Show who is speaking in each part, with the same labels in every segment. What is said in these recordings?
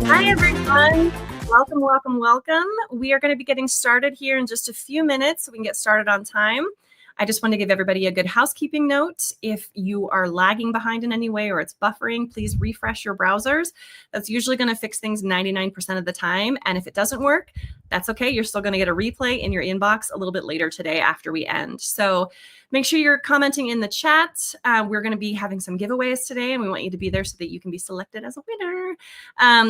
Speaker 1: Hi, everyone. Welcome, welcome, welcome. We are going to be getting started here in just a few minutes so we can get started on time. I just want to give everybody a good housekeeping note. If you are lagging behind in any way or it's buffering, please refresh your browsers. That's usually going to fix things 99% of the time. And if it doesn't work, that's okay. You're still going to get a replay in your inbox a little bit later today after we end. So make sure you're commenting in the chat. We're going to be having some giveaways today, and we want you to be there so that you can be selected as a winner.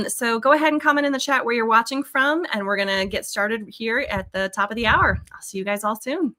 Speaker 1: So go ahead and comment in the chat where you're watching from, and we're going to get started here at the top of the hour. I'll see you guys all soon.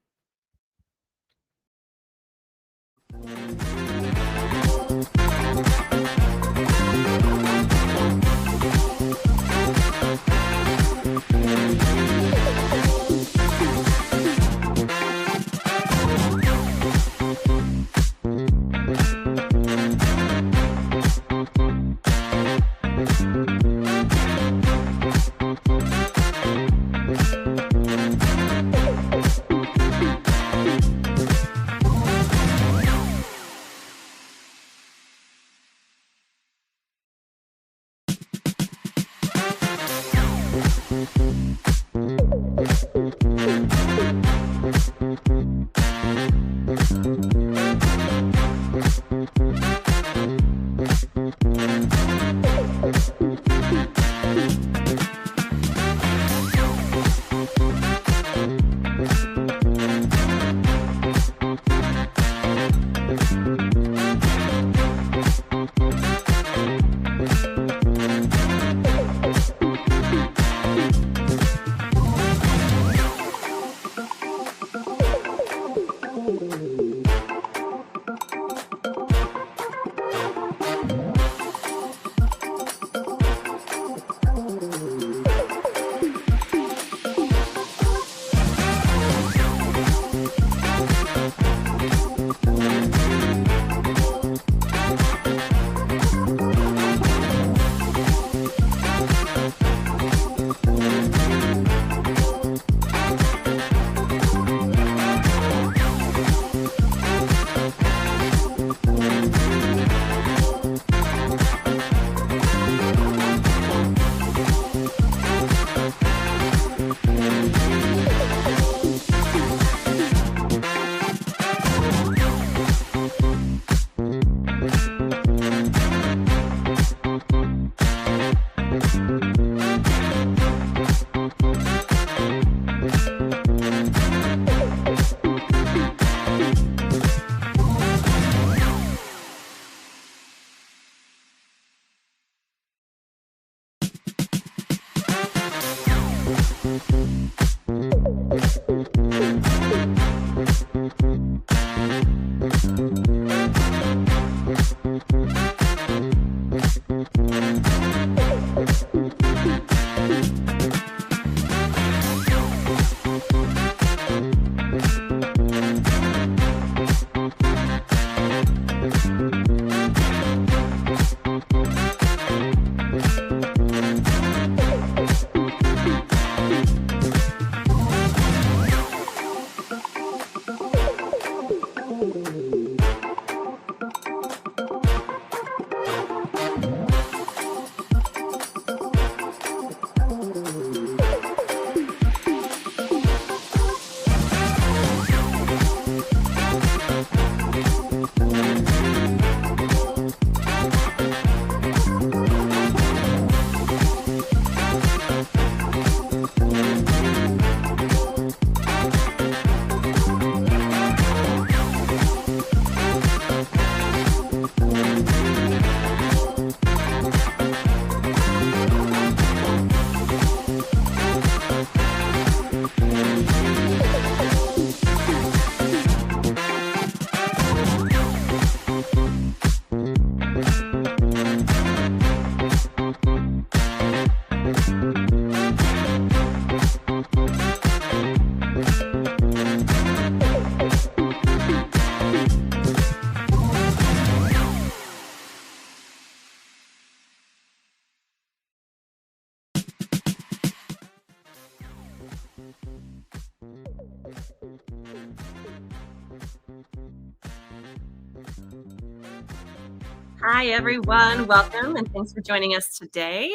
Speaker 1: Hi, everyone. Welcome, and thanks for joining us today.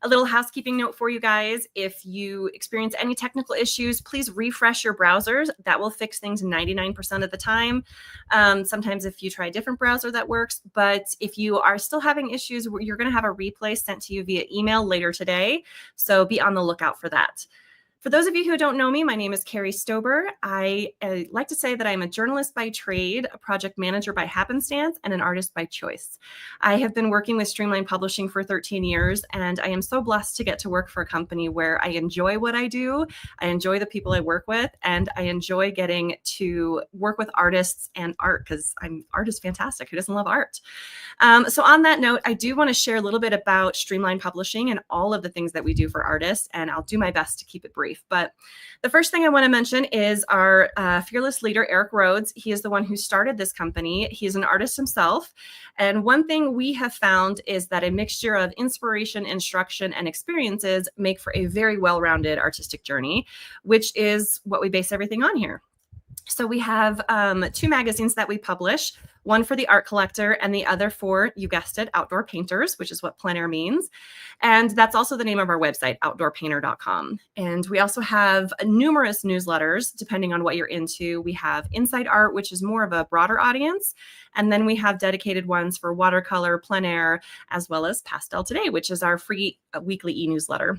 Speaker 1: A little housekeeping note for you guys. If you experience any technical issues, please refresh your browsers. That will fix things 99% of the time. Sometimes if you try a different browser, that works. But if you are still having issues, you're going to have a replay sent to you via email later today. So be on the lookout for that. For those of you who don't know me, my name is Carrie Stober. I like to say that I'm a journalist by trade, a project manager by happenstance, and an artist by choice. I have been working with Streamline Publishing for 13 years, and I am so blessed to get to work for a company where I enjoy what I do, I enjoy the people I work with, and I enjoy getting to work with artists and art, because art is fantastic. Who doesn't love art? So on that note, I do want to share a little bit about Streamline Publishing and all of the things that we do for artists, and I'll do my best to keep it brief. But the first thing I want to mention is our fearless leader, Eric Rhodes. He is the one who started this company. He's an artist himself. And one thing we have found is that a mixture of inspiration, instruction, and experiences make for a very well-rounded artistic journey, which is what we base everything on here. So we have 2 magazines that we publish, one for the art collector and the other for, you guessed it, outdoor painters, which is what plein air means. And that's also the name of our website, outdoorpainter.com. And we also have numerous newsletters, depending on what you're into. We have Inside Art, which is more of a broader audience. And then we have dedicated ones for watercolor, plein air, as well as Pastel Today, which is our free weekly e-newsletter.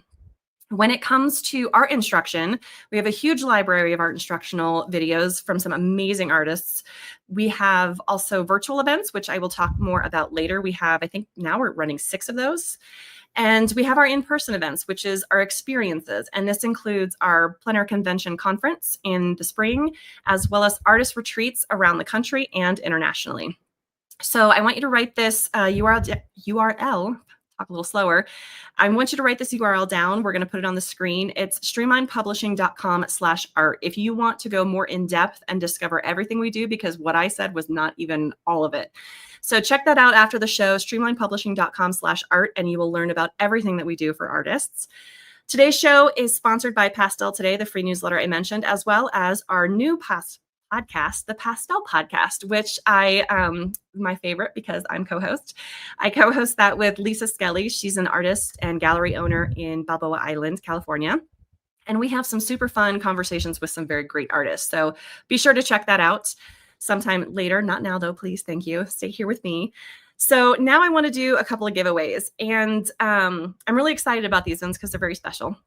Speaker 1: When it comes to art instruction, we have a huge library of art instructional videos from some amazing artists. We have also virtual events, which I will talk more about later. We have, I think now we're running 6 of those. And we have our in-person events, which is our experiences. And this includes our plein air convention conference in the spring, as well as artist retreats around the country and internationally. So I want you to write this URL, talk a little slower. I want you to write this URL down. We're going to put it on the screen. It's streamlinepublishing.com/art. If you want to go more in depth and discover everything we do, because what I said was not even all of it. So check that out after the show, streamlinepublishing.com/art, and you will learn about everything that we do for artists. Today's show is sponsored by Pastel Today, the free newsletter I mentioned, as well as our new podcast, the Pastel podcast, which my favorite because I'm co-host. I co-host that with Lisa Skelly. She's an artist and gallery owner in Balboa Island, California. And we have some super fun conversations with some very great artists. So be sure to check that out sometime later. Not now, though, please. Thank you. Stay here with me. So now I want to do a couple of giveaways. And I'm really excited about these ones because they're very special.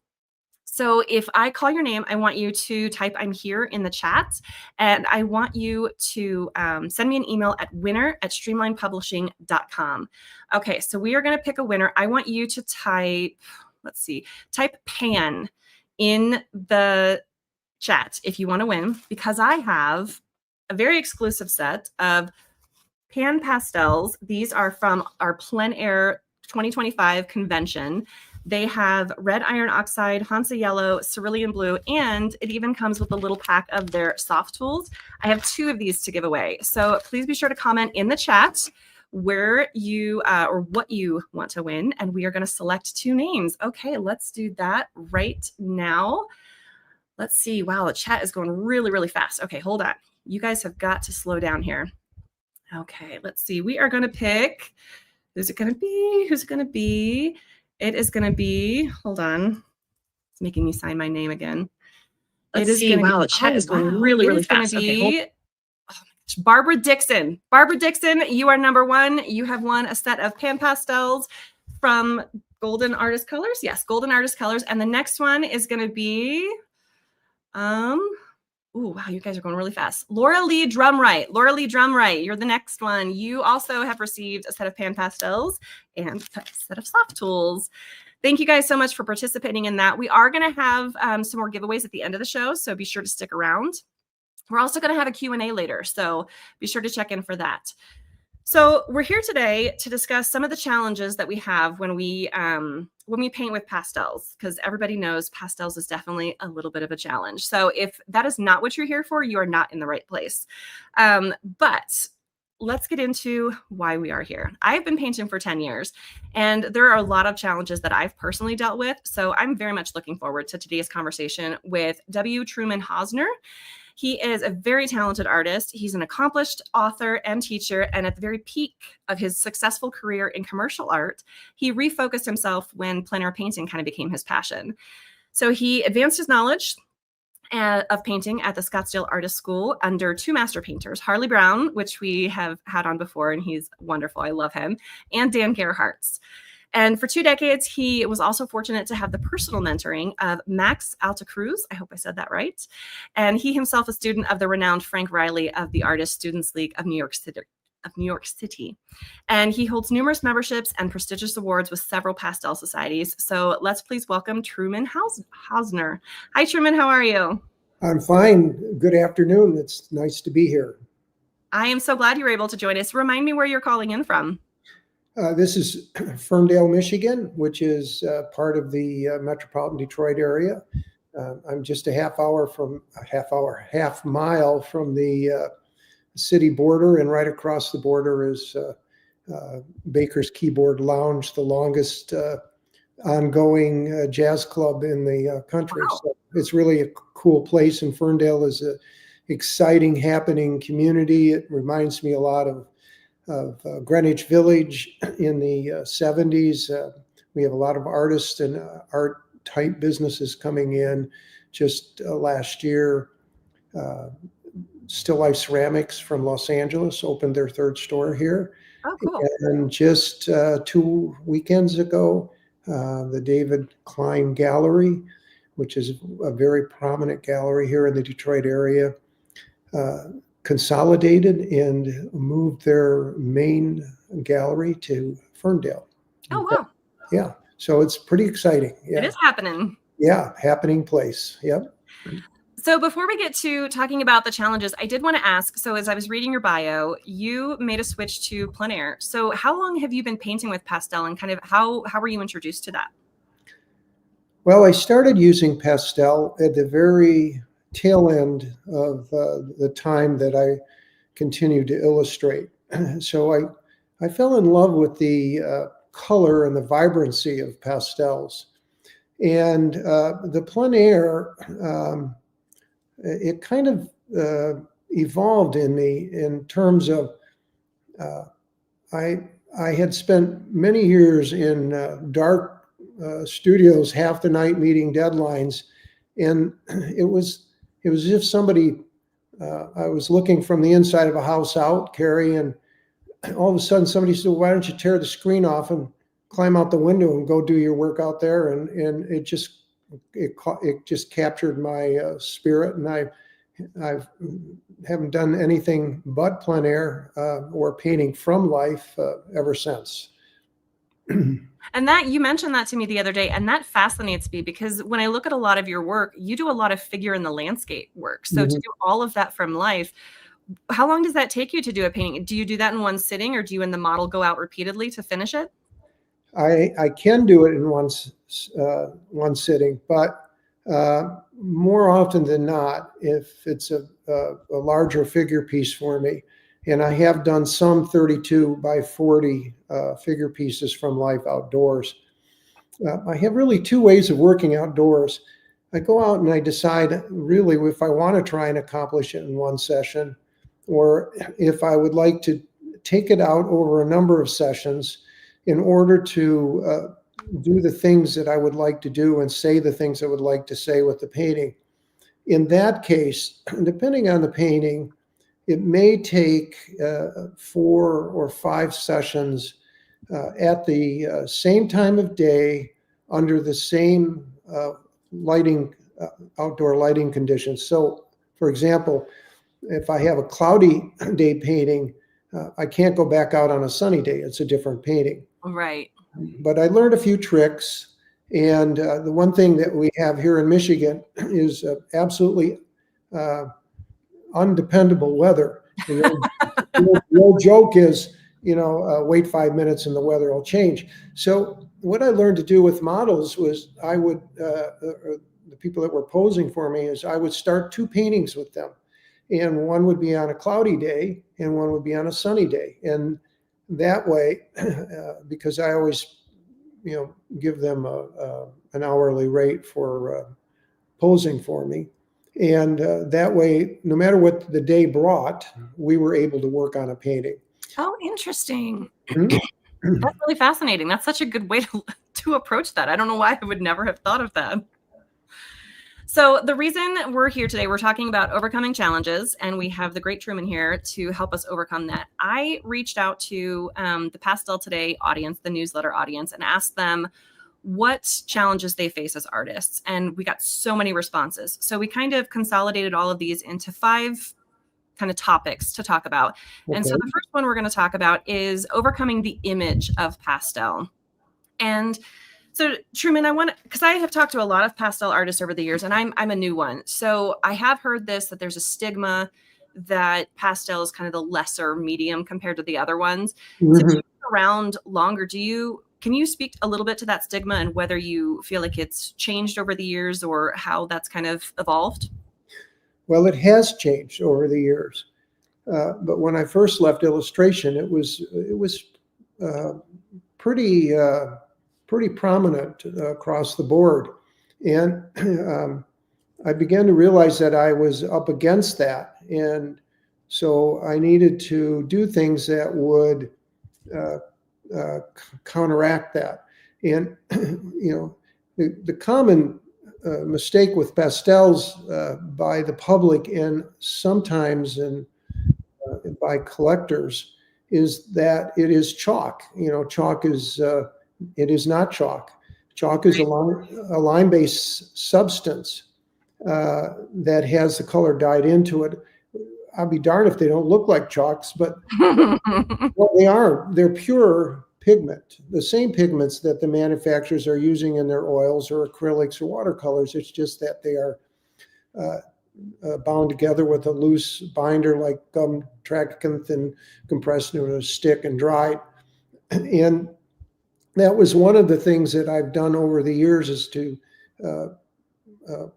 Speaker 1: So if I call your name, I want you to type "I'm here" in the chat, and I want you to send me an email at winner@streamlinepublishing.com. Okay, so we are going to pick a winner. I want you to type, type Pan in the chat if you want to win, because I have a very exclusive set of pan pastels. These are from our Plein Air 2025 convention. They have red iron oxide, Hansa yellow, cerulean blue, and it even comes with a little pack of their soft tools. I have 2 of these to give away. So please be sure to comment in the chat where you or what you want to win, and we are going to select 2 names. Okay, let's do that right now. Let's see. Wow, the chat is going really, really fast. Okay, hold on. You guys have got to slow down here. Okay, let's see. We are going to pick, who's it going to be? Who's it going to be? It is going to be, hold on. It's making me sign my name again. Let's see. Wow, the chat is going really, really fast. Okay, Barbara Dixon. Barbara Dixon, you are number 1. You have won a set of pan pastels from Golden Artist Colors. Yes, Golden Artist Colors. And the next one is going to be, ooh, wow, you guys are going really fast. Laura Lee Drumright. Laura Lee Drumright, you're the next one. You also have received a set of pan pastels and a set of soft tools. Thank you guys so much for participating in that. We are going to have some more giveaways at the end of the show, so be sure to stick around. We're also going to have a Q&A later, so be sure to check in for that. So we're here today to discuss some of the challenges that we have when we paint with pastels, because everybody knows pastels is definitely a little bit of a challenge. So if that is not what you're here for, you are not in the right place. But let's get into why we are here. I've been painting for 10 years, and there are a lot of challenges that I've personally dealt with. So I'm very much looking forward to today's conversation with Truman Hosner. He is a very talented artist. He's an accomplished author and teacher, and at the very peak of his successful career in commercial art, he refocused himself when plein air painting kind of became his passion. So he advanced his knowledge of painting at the Scottsdale Artist School under 2 master painters, Harley Brown, which we have had on before, and he's wonderful. I love him, and Dan Gerhardt. And for 2 decades, he was also fortunate to have the personal mentoring of Max Altacruz. I hope I said that right. And he himself a student of the renowned Frank Riley of the Artist Students League of New York City. And he holds numerous memberships and prestigious awards with several pastel societies. So let's please welcome Truman Hosner. Hi, Truman. How are you?
Speaker 2: I'm fine. Good afternoon. It's nice to be here.
Speaker 1: I am so glad you were able to join us. Remind me where you're calling in from.
Speaker 2: This is Ferndale, Michigan, which is part of the metropolitan Detroit area. I'm just a half mile from the city border, and right across the border is Baker's Keyboard Lounge, the longest ongoing jazz club in the country.
Speaker 1: Wow.
Speaker 2: So it's really a cool place, and Ferndale is an exciting, happening community. It reminds me a lot of Greenwich Village in the 70s. We have a lot of artists and art type businesses coming in. Just last year, Still Life Ceramics from Los Angeles opened their 3rd store here.
Speaker 1: Oh, cool.
Speaker 2: And just 2 weekends ago, the David Klein Gallery, which is a very prominent gallery here in the Detroit area, consolidated and moved their main gallery to Ferndale.
Speaker 1: Oh, wow.
Speaker 2: Yeah. So it's pretty exciting. Yeah.
Speaker 1: It is happening.
Speaker 2: Yeah. Happening place. Yep.
Speaker 1: So before we get to talking about the challenges, I did want to ask, so as I was reading your bio, you made a switch to plein air. So how long have you been painting with pastel, and kind of how were you introduced to that?
Speaker 2: Well, I started using pastel at the very tail end of the time that I continued to illustrate. So I fell in love with the color and the vibrancy of pastels. And the plein air, it kind of evolved in me in terms of I had spent many years in dark studios, half the night meeting deadlines, and it was as if somebody, I was looking from the inside of a house out, Carrie, and all of a sudden somebody said, "Why don't you tear the screen off and climb out the window and go do your work out there?" And it just captured my spirit, and I haven't done anything but plein air or painting from life ever since.
Speaker 1: And that you mentioned that to me the other day, and that fascinates me because when I look at a lot of your work, you do a lot of figure in the landscape work. So to
Speaker 2: Mhm.
Speaker 1: do all of that from life, how long does that take you to do a painting? Do you do that in one sitting, or do you and the model go out repeatedly to finish it?
Speaker 2: I can do it in one sitting, but more often than not, if it's a larger figure piece for me, and I have done some 32 by 40 figure pieces from life outdoors. I have really two ways of working outdoors. I go out and I decide really if I want to try and accomplish it in one session, or if I would like to take it out over a number of sessions in order to do the things that I would like to do and say the things I would like to say with the painting. In that case, depending on the painting, it may take 4 or 5 sessions at the same time of day under the same lighting, outdoor lighting conditions. So, for example, if I have a cloudy day painting, I can't go back out on a sunny day. It's a different painting.
Speaker 1: Right.
Speaker 2: But I learned a few tricks. And the one thing that we have here in Michigan is absolutely uh, undependable weather. The old joke is, wait 5 minutes and the weather will change. So what I learned to do with models was I would, the people that were posing for me is I would start two paintings with them. And one would be on a cloudy day and one would be on a sunny day. And that way, because I always, give them an hourly rate for posing for me. And that way, no matter what the day brought, we were able to work on a painting.
Speaker 1: Oh, interesting.
Speaker 2: Mhm.
Speaker 1: That's really fascinating. That's such a good way to approach that. I don't know why I would never have thought of that. So the reason we're here today, we're talking about overcoming challenges, and we have the great Truman here to help us overcome that. I reached out to the Pastel Today audience, the newsletter audience, and asked them what challenges they face as artists. And we got so many responses. So we kind of consolidated all of these into 5 kind of topics to talk about. And so
Speaker 2: Okay.
Speaker 1: the first one we're going to talk about is overcoming the image of pastel. And so Truman, I want to, because I have talked to a lot of pastel artists over the years, and I'm a new one. So I have heard this, that there's a stigma that pastel is kind of the lesser medium compared to the other ones. Since
Speaker 2: Mhm.
Speaker 1: you've been around longer, can you speak a little bit to that stigma and whether you feel like it's changed over the years or how that's kind of evolved?
Speaker 2: Well, it has changed over the years. But when I first left illustration, it was uh, pretty pretty prominent across the board, and I began to realize that I was up against that, and so I needed to do things that would uh, counteract that. And the common mistake with pastels by the public and sometimes by collectors is that it is chalk. Chalk is it is not chalk. Chalk is a lime-based substance that has the color dyed into it. I'll be darned if they don't look like chalks, but well, they are. They're pure pigment, the same pigments that the manufacturers are using in their oils or acrylics or watercolors. It's just that they are uh, bound together with a loose binder like gum tragacanth and compressed into a stick and dried. And that was one of the things that I've done over the years is to uh,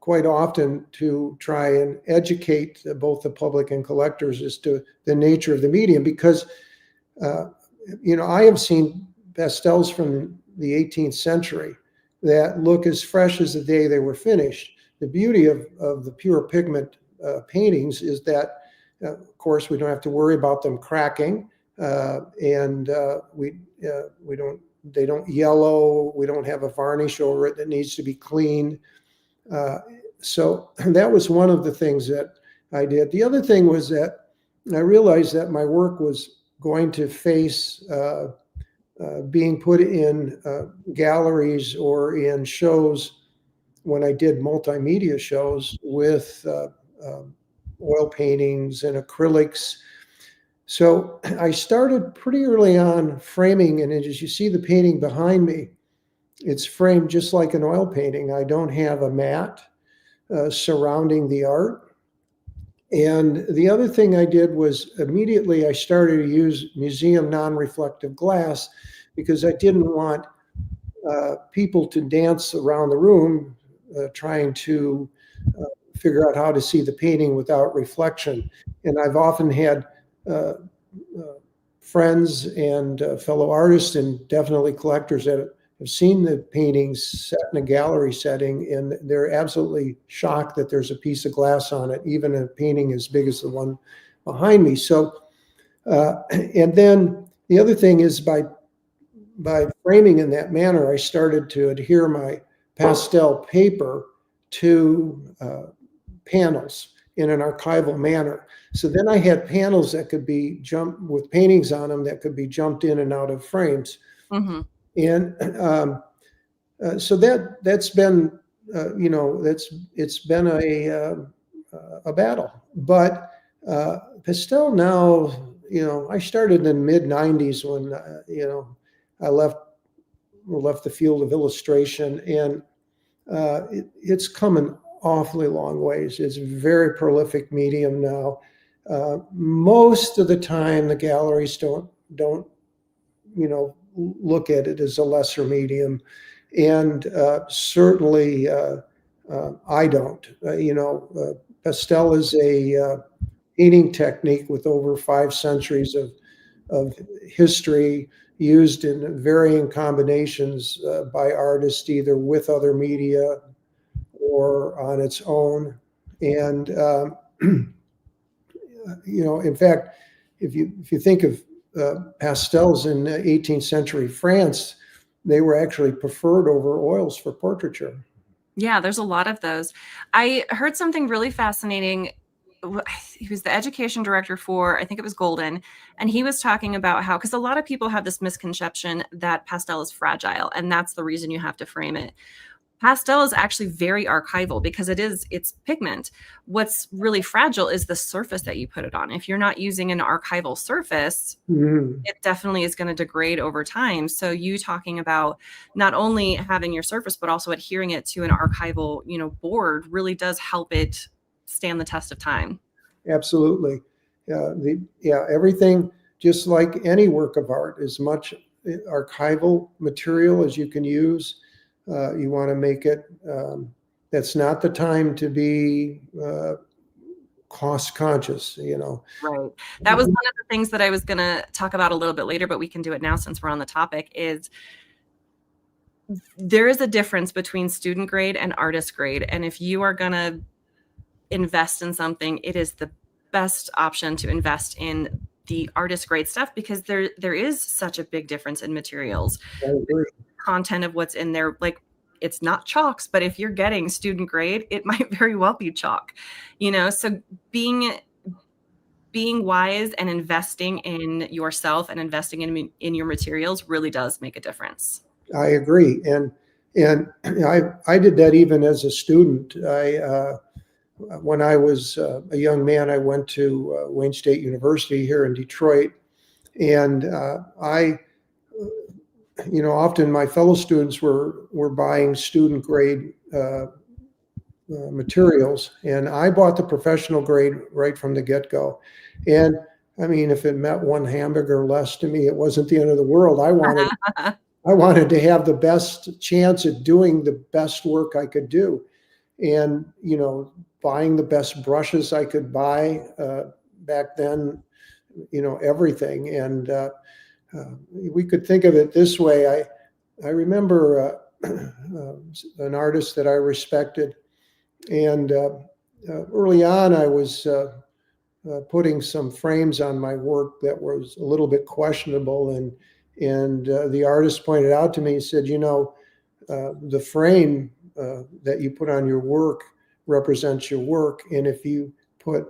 Speaker 2: quite often to try and educate both the public and collectors as to the nature of the medium because uh, I have seen pastels from the 18th century that look as fresh as the day they were finished. The beauty of the pure pigment paintings is that, of course, we don't have to worry about them cracking, and we don't. They don't yellow. We don't have a varnish over it that needs to be cleaned. So that was one of the things that I did. The other thing was that I realized that my work was going to face being put in galleries or in shows when I did multimedia shows with oil paintings and acrylics. So I started pretty early on framing, and as you see the painting behind me, it's framed just like an oil painting. I don't have a mat surrounding the art. And the other thing I did was immediately I started to use museum non-reflective glass because I didn't want people to dance around the room trying to figure out how to see the painting without reflection. And I've often had uh, friends and fellow artists and definitely collectors that have seen the paintings set in a gallery setting, and they're absolutely shocked that there's a piece of glass on it, even a painting as big as the one behind me. So, and then the other thing is by framing in that manner, I started to adhere my pastel paper to panels in an archival manner. So then I had panels that could be jumped with paintings on them that could be jumped in and out of frames.
Speaker 1: Mm-hmm.
Speaker 2: And so that's been, it's been a battle. But Pastel now, I started in the mid '90s when, I left the field of illustration, and it's come an awfully long ways. It's a very prolific medium now. Most of the time, the galleries don't look at it as a lesser medium, and certainly I don't. Pastel is a painting technique with over 5 centuries of history, used in varying combinations by artists, either with other media or on its own. And in fact, if you think of pastels in 18th century France, they were actually preferred over oils for portraiture.
Speaker 1: Yeah, there's a lot of those. I heard something really fascinating. He was the education director for, I think it was Golden, and he was talking about how, because a lot of people have this misconception that pastel is fragile, and that's the reason you have to frame it. Pastel is actually very archival because it's pigment. What's really fragile is the surface that you put it on. If you're not using an archival surface, it definitely is going to degrade over time. So you talking about not only having your surface, but also adhering it to an archival, board really does help it stand the test of time.
Speaker 2: Absolutely. Everything, just like any work of art, as much archival material as you can use. You want to make it, that's not the time to be cost conscious,
Speaker 1: Right. That was one of the things that I was going to talk about a little bit later, but we can do it now since we're on the topic. Is there is a difference between student grade and artist grade. And if you are going to invest in something, it is the best option to invest in the artist grade stuff, because there is such a big difference in materials.
Speaker 2: I agree.
Speaker 1: Content of what's in there, like, it's not chalks, but if you're getting student grade, it might very well be chalk, so being wise and investing in yourself and investing in your materials really does make a difference.
Speaker 2: I agree. And I did that even as a student. When I was a young man, I went to Wayne State University here in Detroit, and often my fellow students were buying student grade materials, and I bought the professional grade right from the get-go. And I mean, if it meant one hamburger less to me, it wasn't the end of the world. I wanted to have the best chance at doing the best work I could do. And, buying the best brushes I could buy back then, everything. And we could think of it this way. I remember an artist that I respected, and early on I was putting some frames on my work that was a little bit questionable, and the artist pointed out to me, he said, the frame that you put on your work represents your work, and if you put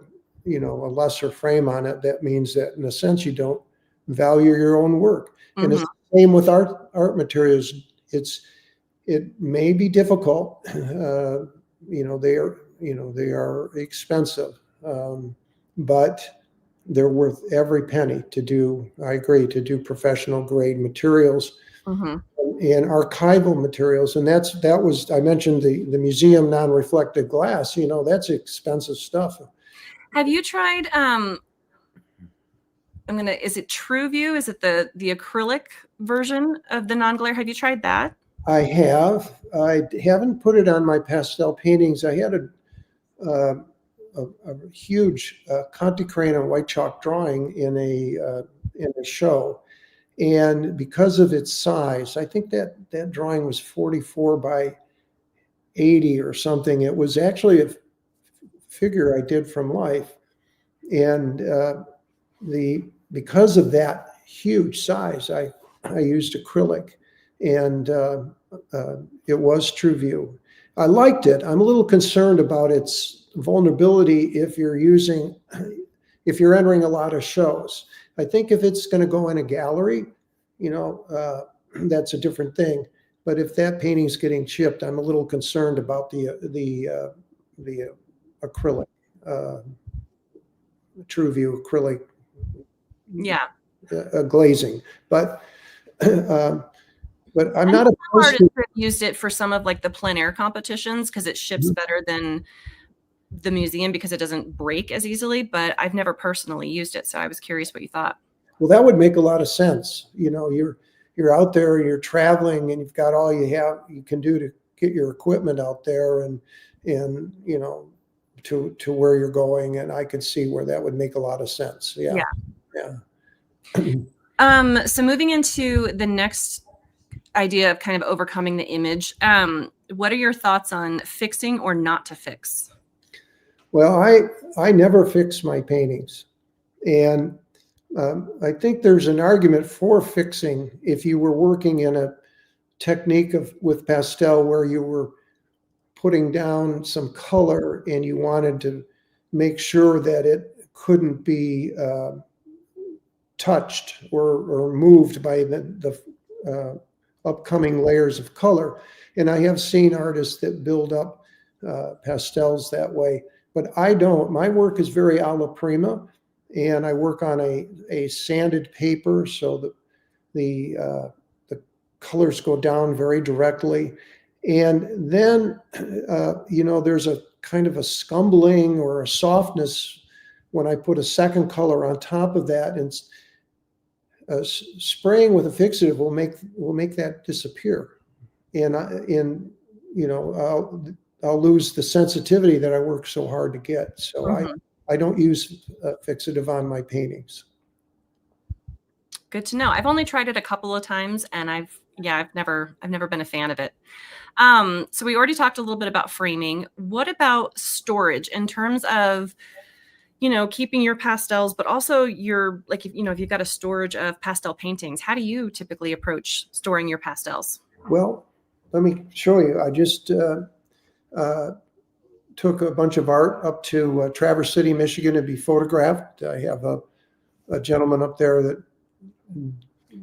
Speaker 2: a lesser frame on it, that means that in a sense you don't value your own work. And it's the same with art materials. It may be difficult, they are expensive, but they're worth every penny to do. I agree, to do professional grade materials.
Speaker 1: Mm-hmm.
Speaker 2: And archival materials, and that was, I mentioned the museum non-reflective glass. That's expensive stuff.
Speaker 1: Have you tried? Is it True View? Is it the acrylic version of the non-glare? Have you tried that?
Speaker 2: I haven't put it on my pastel paintings. I had a huge Conte crayon and white chalk drawing in a show. And because of its size, I think that drawing was 44 by 80 or something. It was actually a figure I did from life. And because of that huge size, I used acrylic, and it was True View. I liked it. I'm a little concerned about its vulnerability if you're entering a lot of shows. I think if it's going to go in a gallery, that's a different thing. But if that painting's getting chipped, I'm a little concerned about the acrylic, True View acrylic.
Speaker 1: Yeah.
Speaker 2: Glazing, but I'm not
Speaker 1: opposed to. I've used it for some of like the plein air competitions because it ships better than the museum because it doesn't break as easily, but I've never personally used it. So I was curious what you thought.
Speaker 2: Well, that would make a lot of sense. You're out there, you're traveling, and you've got all you can do to get your equipment out there and to where you're going. And I could see where that would make a lot of sense. Yeah.
Speaker 1: So moving into the next idea of kind of overcoming the image, what are your thoughts on fixing or not to fix?
Speaker 2: Well, I never fix my paintings, and I think there's an argument for fixing if you were working in a technique with pastel where you were putting down some color and you wanted to make sure that it couldn't be touched or moved by the upcoming layers of color. And I have seen artists that build up pastels that way, but I don't. My work is very alla prima, and I work on a sanded paper so that the colors go down very directly. And then, there's a kind of a scumbling or a softness when I put a second color on top of that, and spraying with a fixative will make that disappear, and I'll lose the sensitivity that I work so hard to get. So I don't use fixative on my paintings.
Speaker 1: Good to know. I've only tried it a couple of times, and I've never been a fan of it. So we already talked a little bit about framing. What about storage in terms of keeping your pastels, but also if you've got a storage of pastel paintings? How do you typically approach storing your pastels?
Speaker 2: Well, let me show you. I just took a bunch of art up to Traverse City, Michigan to be photographed. I have a gentleman up there that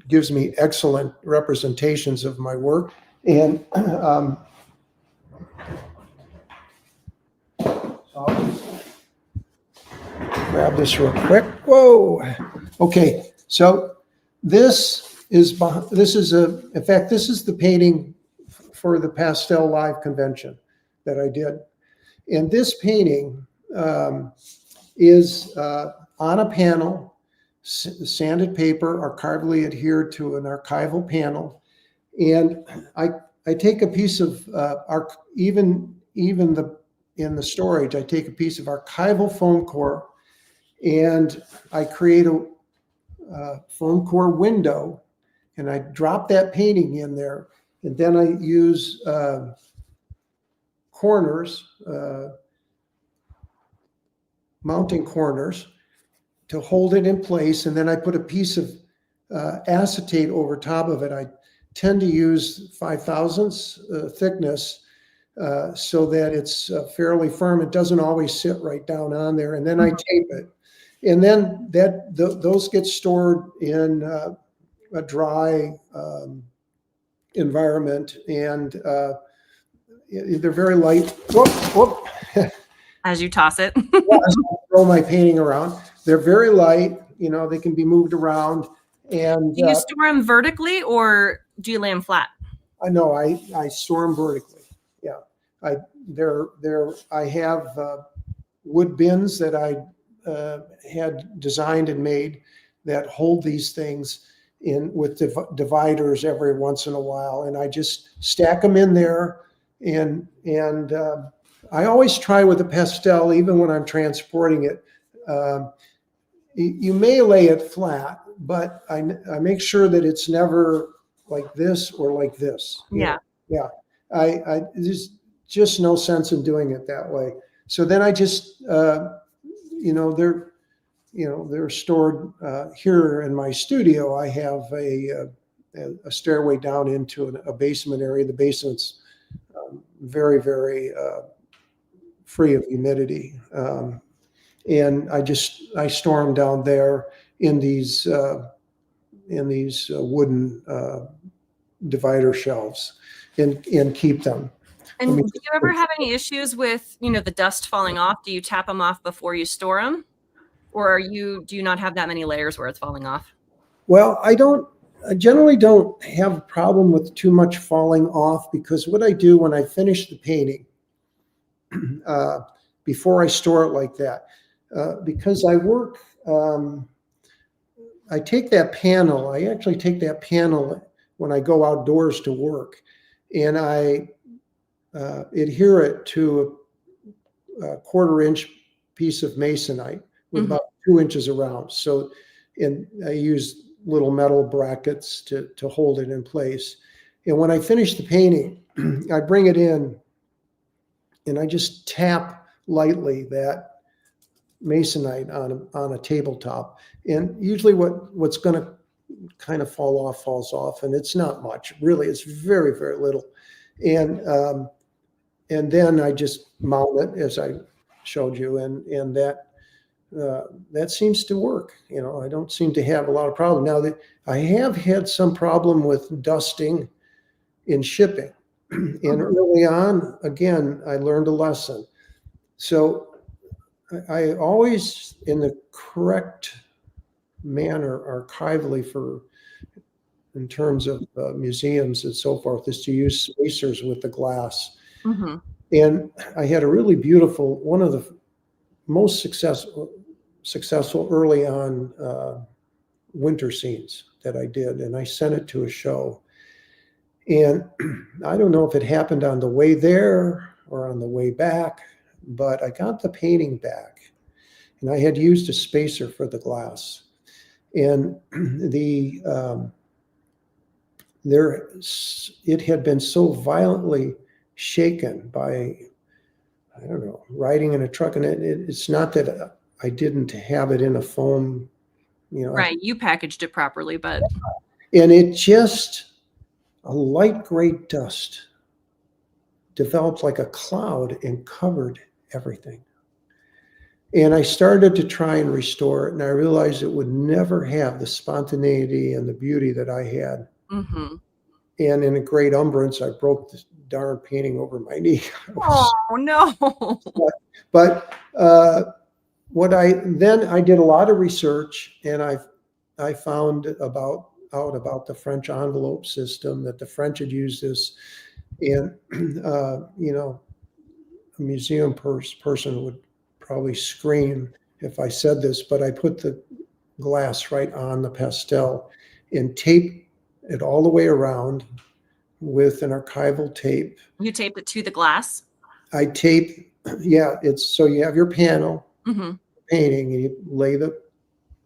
Speaker 2: gives me excellent representations of my work. And grab this real quick. Whoa. Okay. So this is the painting for the Pastel Live convention that I did. And this painting is on a panel, sanded paper, archivally adhered to an archival panel. And I take a piece of in the storage, I take a piece of archival foam core, and I create a foam core window, and I drop that painting in there, and then I use corners, mounting corners to hold it in place, and then I put a piece of acetate over top of it. I tend to use 5/1000 thickness so that it's fairly firm. It doesn't always sit right down on there, and then I tape it. And then those get stored in a dry environment, and they're very light. Whoop, whoop.
Speaker 1: As you toss it.
Speaker 2: As I throw my painting around. They're very light, you know, they can be moved around. And
Speaker 1: Do you store them vertically or do you lay them flat?
Speaker 2: I know I store them vertically. Yeah. I have wood bins that I had designed and made that hold these things in with dividers every once in a while, and I just stack them in there. And I always try with the pastel, even when I'm transporting it. You may lay it flat, but I make sure that it's never like this or like this.
Speaker 1: Yeah.
Speaker 2: Yeah. There's just no sense in doing it that way. So then I just, they're stored here in my studio. I have a stairway down into a basement area. The basement's very, very free of humidity. And I store them down there in these wooden divider shelves and keep them.
Speaker 1: And do you ever have any issues with, the dust falling off? Do you tap them off before you store them? Or do you not have that many layers where it's falling off?
Speaker 2: Well, I generally don't have a problem with too much falling off, because what I do when I finish the painting, before I store it like that, because I work, I actually take that panel when I go outdoors to work, and I adhere it to a 1/4 inch piece of masonite with about 2 inches around. So, and I use little metal brackets to hold it in place. And when I finish the painting, I bring it in and I just tap lightly that masonite on a tabletop. And usually what's going to kind of fall off falls off, and it's not much. Really, it's very, very little. And then I just mount it as I showed you, and that seems to work. I don't seem to have a lot of problem. Now, that I have had some problem with dusting in shipping. And early on, again, I learned a lesson. So I always, in the correct manner, archivally, in terms of museums and so forth, is to use spacers with the glass. And I had a really beautiful, one of the most successful early on winter scenes that I did, and I sent it to a show. And I don't know if it happened on the way there or on the way back, but I got the painting back, and I had used a spacer for the glass. And it had been so violently shaken by, I don't know, riding in a truck. And it's not that I didn't have it in a foam,
Speaker 1: Right, you packaged it properly, but.
Speaker 2: And it just, a light gray dust developed like a cloud and covered everything. And I started to try and restore it, and I realized it would never have the spontaneity and the beauty that I had. And in a great umbrance, I broke this darn painting over my knee.
Speaker 1: Oh, no.
Speaker 2: But I did a lot of research, and I found out about the French envelope system, that the French had used this. And a museum person would probably scream if I said this, but I put the glass right on the pastel and taped it all the way around with an archival tape.
Speaker 1: You taped it to the glass?
Speaker 2: I tape, yeah, it's so you have your panel painting, and you lay the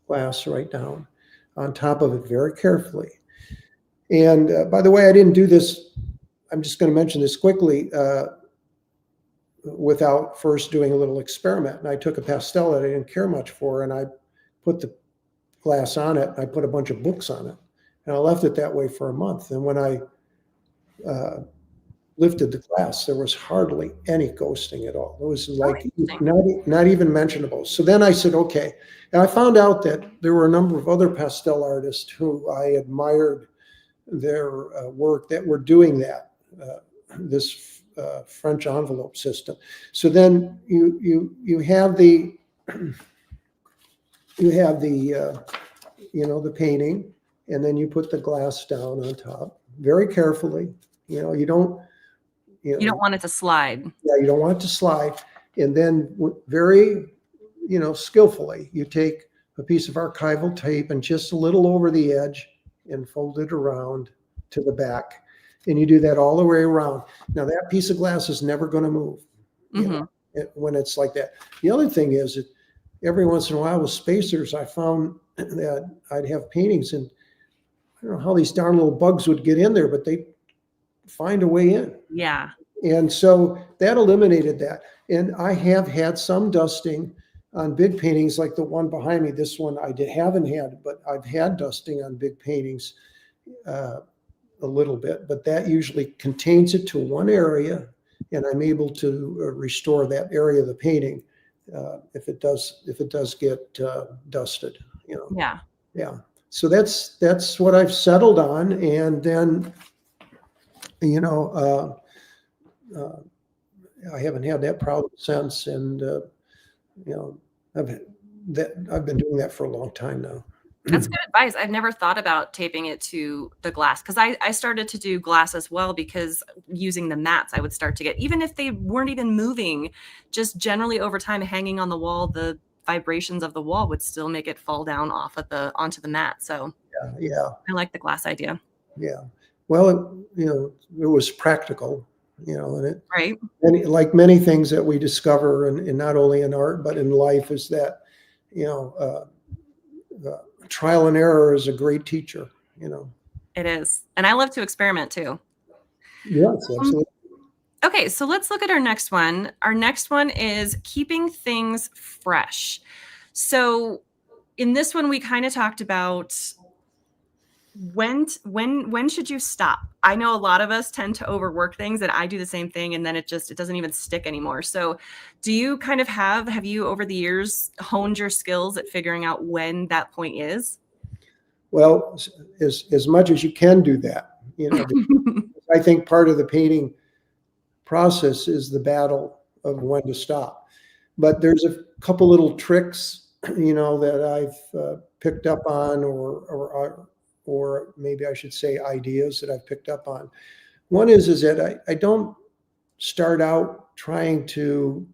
Speaker 2: glass right down on top of it very carefully. And by the way, I didn't do this, I'm just going to mention this quickly, without first doing a little experiment. And I took a pastel that I didn't care much for, and I put the glass on it. I put a bunch of books on it, and I left it that way for a month. And when I lifted the glass, there was hardly any ghosting at all. It was like not even mentionable. So then I said, okay. And I found out that there were a number of other pastel artists who I admired their work that were doing that, this French envelope system. So then you have the you have the painting, and then you put the glass down on top very carefully. You don't,
Speaker 1: You don't want it to slide.
Speaker 2: yeah, you don't want it to slide. And then very, skillfully, you take a piece of archival tape and just a little over the edge and fold it around to the back. And you do that all the way around. Now that piece of glass is never going to move, when it's like that. The other thing is that every once in a while with spacers, I found that I'd have paintings and I don't know how these darn little bugs would get in there, but they find a way in.
Speaker 1: Yeah.
Speaker 2: And so that eliminated that. And I have had some dusting on big paintings like the one behind me. This one I haven't had, but I've had dusting on big paintings a little bit, but that usually contains it to one area, and I'm able to restore that area of the painting if it does get dusted.
Speaker 1: Yeah.
Speaker 2: Yeah. So that's what I've settled on, and then I haven't had that problem since, and I've been doing that for a long time now.
Speaker 1: That's good advice. I've never thought about taping it to the glass, because I started to do glass as well, because using the mats, I would start to get, even if they weren't even moving, just generally over time hanging on the wall, the vibrations of the wall would still make it fall down onto the mat. So
Speaker 2: yeah,
Speaker 1: I like the glass idea.
Speaker 2: Yeah. Well, it was practical, and it,
Speaker 1: Right.
Speaker 2: like many things that we discover, and not only in art, but in life, is that, trial and error is a great teacher,
Speaker 1: It is. And I love to experiment too.
Speaker 2: Yes, absolutely.
Speaker 1: Okay, so let's look at our next one. Our next one is keeping things fresh. So in this one, we kind of talked about when should you stop? I know a lot of us tend to overwork things, and I do the same thing, and then it doesn't even stick anymore. So do you kind of have you over the years honed your skills at figuring out when that point is?
Speaker 2: Well, as much as you can do that, I think part of the painting process is the battle of when to stop. But there's a couple little tricks, that I've picked up on, or maybe I should say ideas that I've picked up on. One is that I don't start out trying to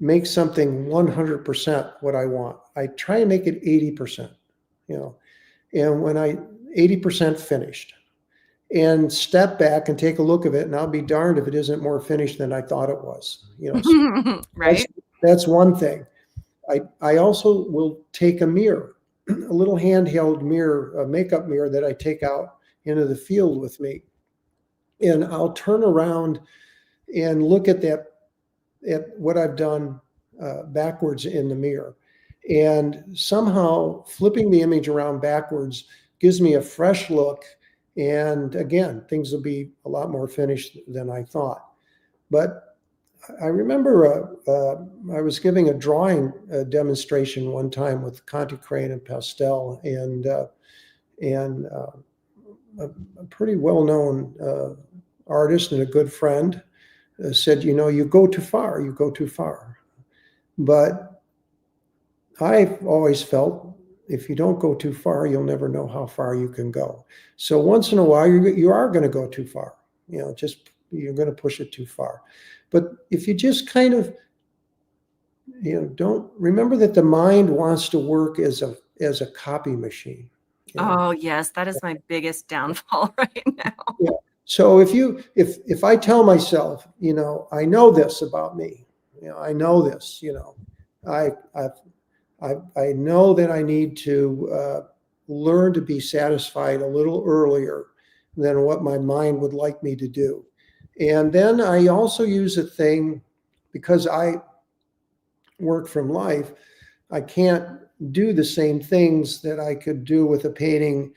Speaker 2: make something 100% what I want. I try and make it 80%, and when 80% finished, and step back and take a look at it, and I'll be darned if it isn't more finished than I thought it was. So
Speaker 1: right.
Speaker 2: That's one thing. I also will take a mirror, a little handheld mirror, a makeup mirror that I take out into the field with me, and I'll turn around and look at what I've done backwards in the mirror, and somehow flipping the image around backwards gives me a fresh look. And again, things will be a lot more finished than I thought. But I remember I was giving a drawing demonstration one time with Conte Crane and Pastel, and a pretty well-known artist and a good friend said, you go too far, you go too far. But I've always felt, if you don't go too far, you'll never know how far you can go. So once in a while, you are going to go too far. You're going to push it too far. But if you just kind of, don't remember that the mind wants to work as a copy machine.
Speaker 1: Oh yes, that is my biggest downfall right now.
Speaker 2: Yeah. So if I tell myself, I know this about me, I know this, I know that I need to learn to be satisfied a little earlier than what my mind would like me to do. And then I also use a thing, because I work from life, I can't do the same things that I could do with a painting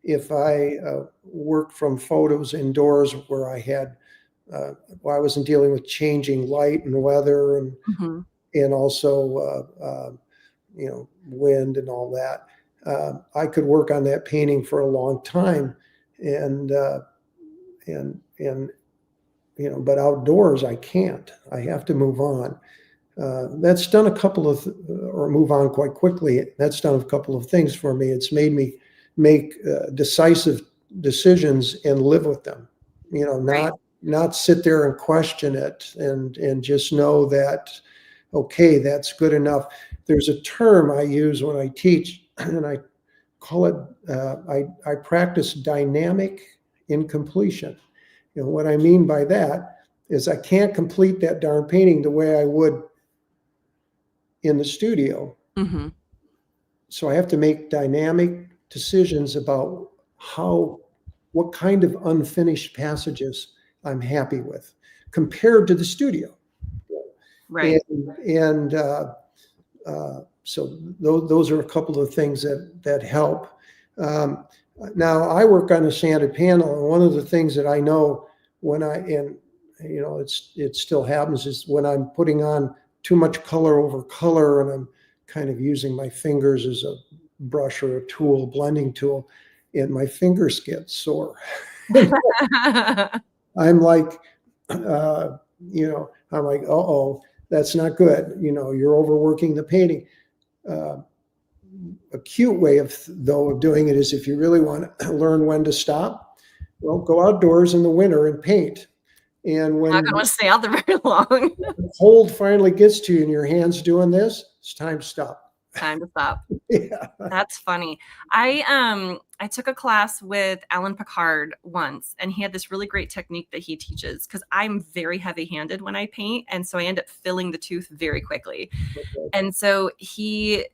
Speaker 2: if I worked from photos indoors, where I wasn't dealing with changing light and weather, and also wind and all that. I could work on that painting for a long time, but outdoors I can't. I have to move on. That's done a couple of, or move on quite quickly. That's done a couple of things for me. It's made me make decisive decisions and live with them.
Speaker 1: Right.
Speaker 2: Not sit there and question it, and just know that, okay, that's good enough. There's a term I use when I teach, and I call it, I practice dynamic incompletion. What I mean by that is I can't complete that darn painting the way I would in the studio.
Speaker 1: Mm-hmm.
Speaker 2: So I have to make dynamic decisions about what kind of unfinished passages I'm happy with compared to the studio.
Speaker 1: Right.
Speaker 2: And so those are a couple of things that help. Now I work on a sanded panel, and one of the things that I know it still happens, is when I'm putting on too much color over color, and I'm kind of using my fingers as a brush or a tool, blending tool, and my fingers get sore. I'm like, uh-oh, that's not good. You're overworking the painting. A cute way of doing it is, if you really want to learn when to stop, well, go outdoors in the winter and paint. And when
Speaker 1: I'm not going to stay out there very long.
Speaker 2: the cold finally gets to you and your hand's doing this, it's time to stop.
Speaker 1: Time to stop.
Speaker 2: Yeah.
Speaker 1: That's funny. I took a class with Alan Picard once, and he had this really great technique that he teaches, because I'm very heavy-handed when I paint, and so I end up filling the tooth very quickly.
Speaker 2: Okay.
Speaker 1: And so he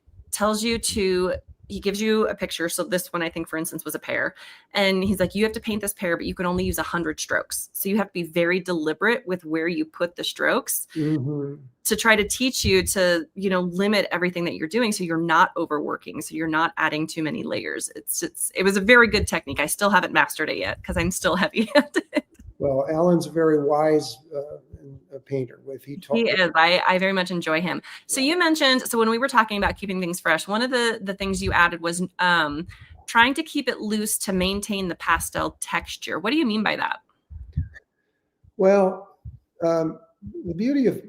Speaker 1: gives you a picture. So this one, I think, for instance, was a pear. And he's like, you have to paint this pear, but you can only use 100 strokes. So you have to be very deliberate with where you put the strokes,
Speaker 2: Mm-hmm.
Speaker 1: to try to teach you to, limit everything that you're doing, so you're not overworking, so you're not adding too many layers. It was a very good technique. I still haven't mastered it yet, because I'm still heavy-handed.
Speaker 2: Well, Alan's a very wise painter.
Speaker 1: He is. I very much enjoy him. So you mentioned, so when we were talking about keeping things fresh, one of the things you added was trying to keep it loose to maintain the pastel texture. What do you mean by that?
Speaker 2: Well, the beauty of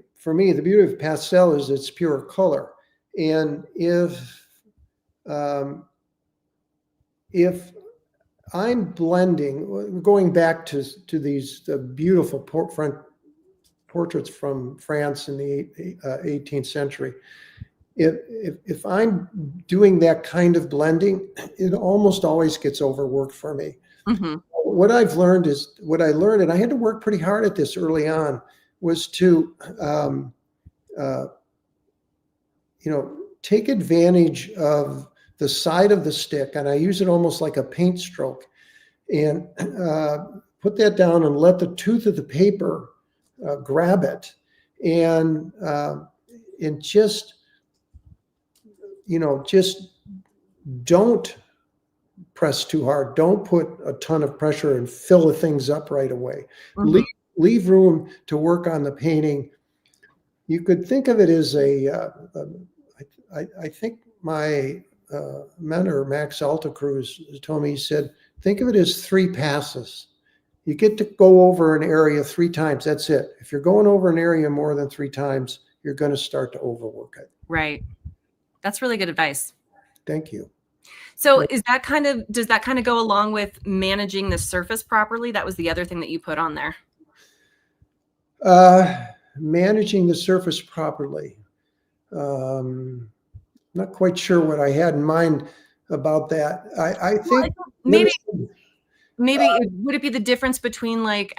Speaker 2: pastel is it's pure color. And if I'm blending, going back to these beautiful front portraits from France in the 18th century, if I'm doing that kind of blending, it almost always gets overworked for me.
Speaker 1: Mm-hmm.
Speaker 2: What I learned, and I had to work pretty hard at this early on, was to take advantage of the side of the stick, and I use it almost like a paint stroke, and put that down and let the tooth of the paper grab it, and just don't press too hard. Don't put a ton of pressure and fill the things up right away.
Speaker 1: Mm-hmm.
Speaker 2: Leave room to work on the painting. You could think of it as I think my mentor, Max Altacruz, told me, he said, think of it as 3 passes. You get to go over an area 3 times. That's it. If you're going over an area more than 3 times, you're going to start to overwork it.
Speaker 1: Right. That's really good advice.
Speaker 2: Thank you.
Speaker 1: So does that kind of go along with managing the surface properly? That was the other thing that you put on there.
Speaker 2: Managing the surface properly. Not quite sure what I had in mind about that. I think
Speaker 1: maybe would it be the difference between, like,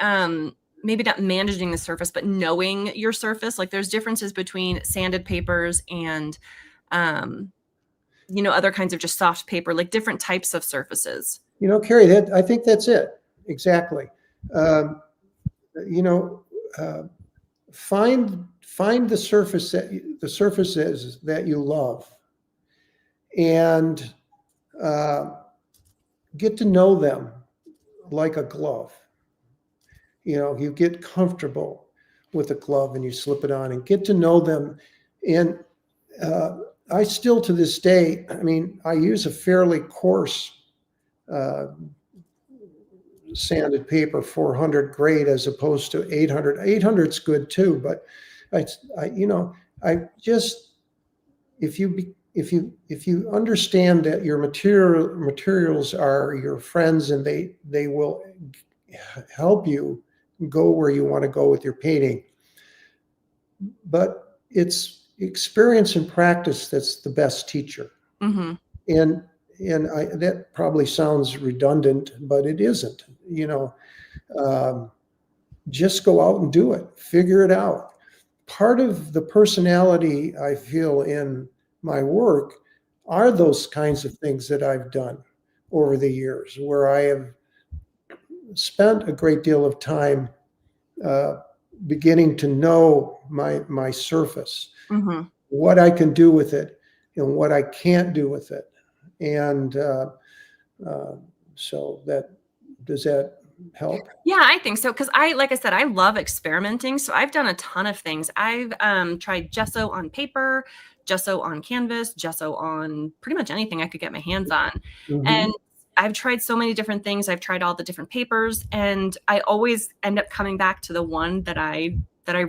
Speaker 1: maybe not managing the surface, but knowing your surface? Like, there's differences between sanded papers and other kinds of just soft paper, like different types of surfaces.
Speaker 2: Carrie, I think that's it. Exactly. Find the surfaces that you love, and get to know them like a glove. You get comfortable with a glove and you slip it on and get to know them. And I still, to this day, I use a fairly coarse sanded paper, 400 grade, as opposed to 800. 800's good too, but I just, if you understand that your materials are your friends and they will help you go where you want to go with your painting, but it's experience and practice that's the best teacher.
Speaker 1: Mm-hmm.
Speaker 2: And that probably sounds redundant, but it isn't. Just go out and do it. Figure it out. Part of the personality I feel in my work are those kinds of things that I've done over the years, where I have spent a great deal of time beginning to know my surface,
Speaker 1: Mm-hmm.
Speaker 2: what I can do with it, and what I can't do with it. And so does that help?
Speaker 1: Yeah, I think so. Because like I said, I love experimenting. So I've done a ton of things. I've tried gesso on paper, gesso on canvas, gesso on pretty much anything I could get my hands on.
Speaker 2: Mhm.
Speaker 1: And I've tried so many different things. I've tried all the different papers, and I always end up coming back to the one that I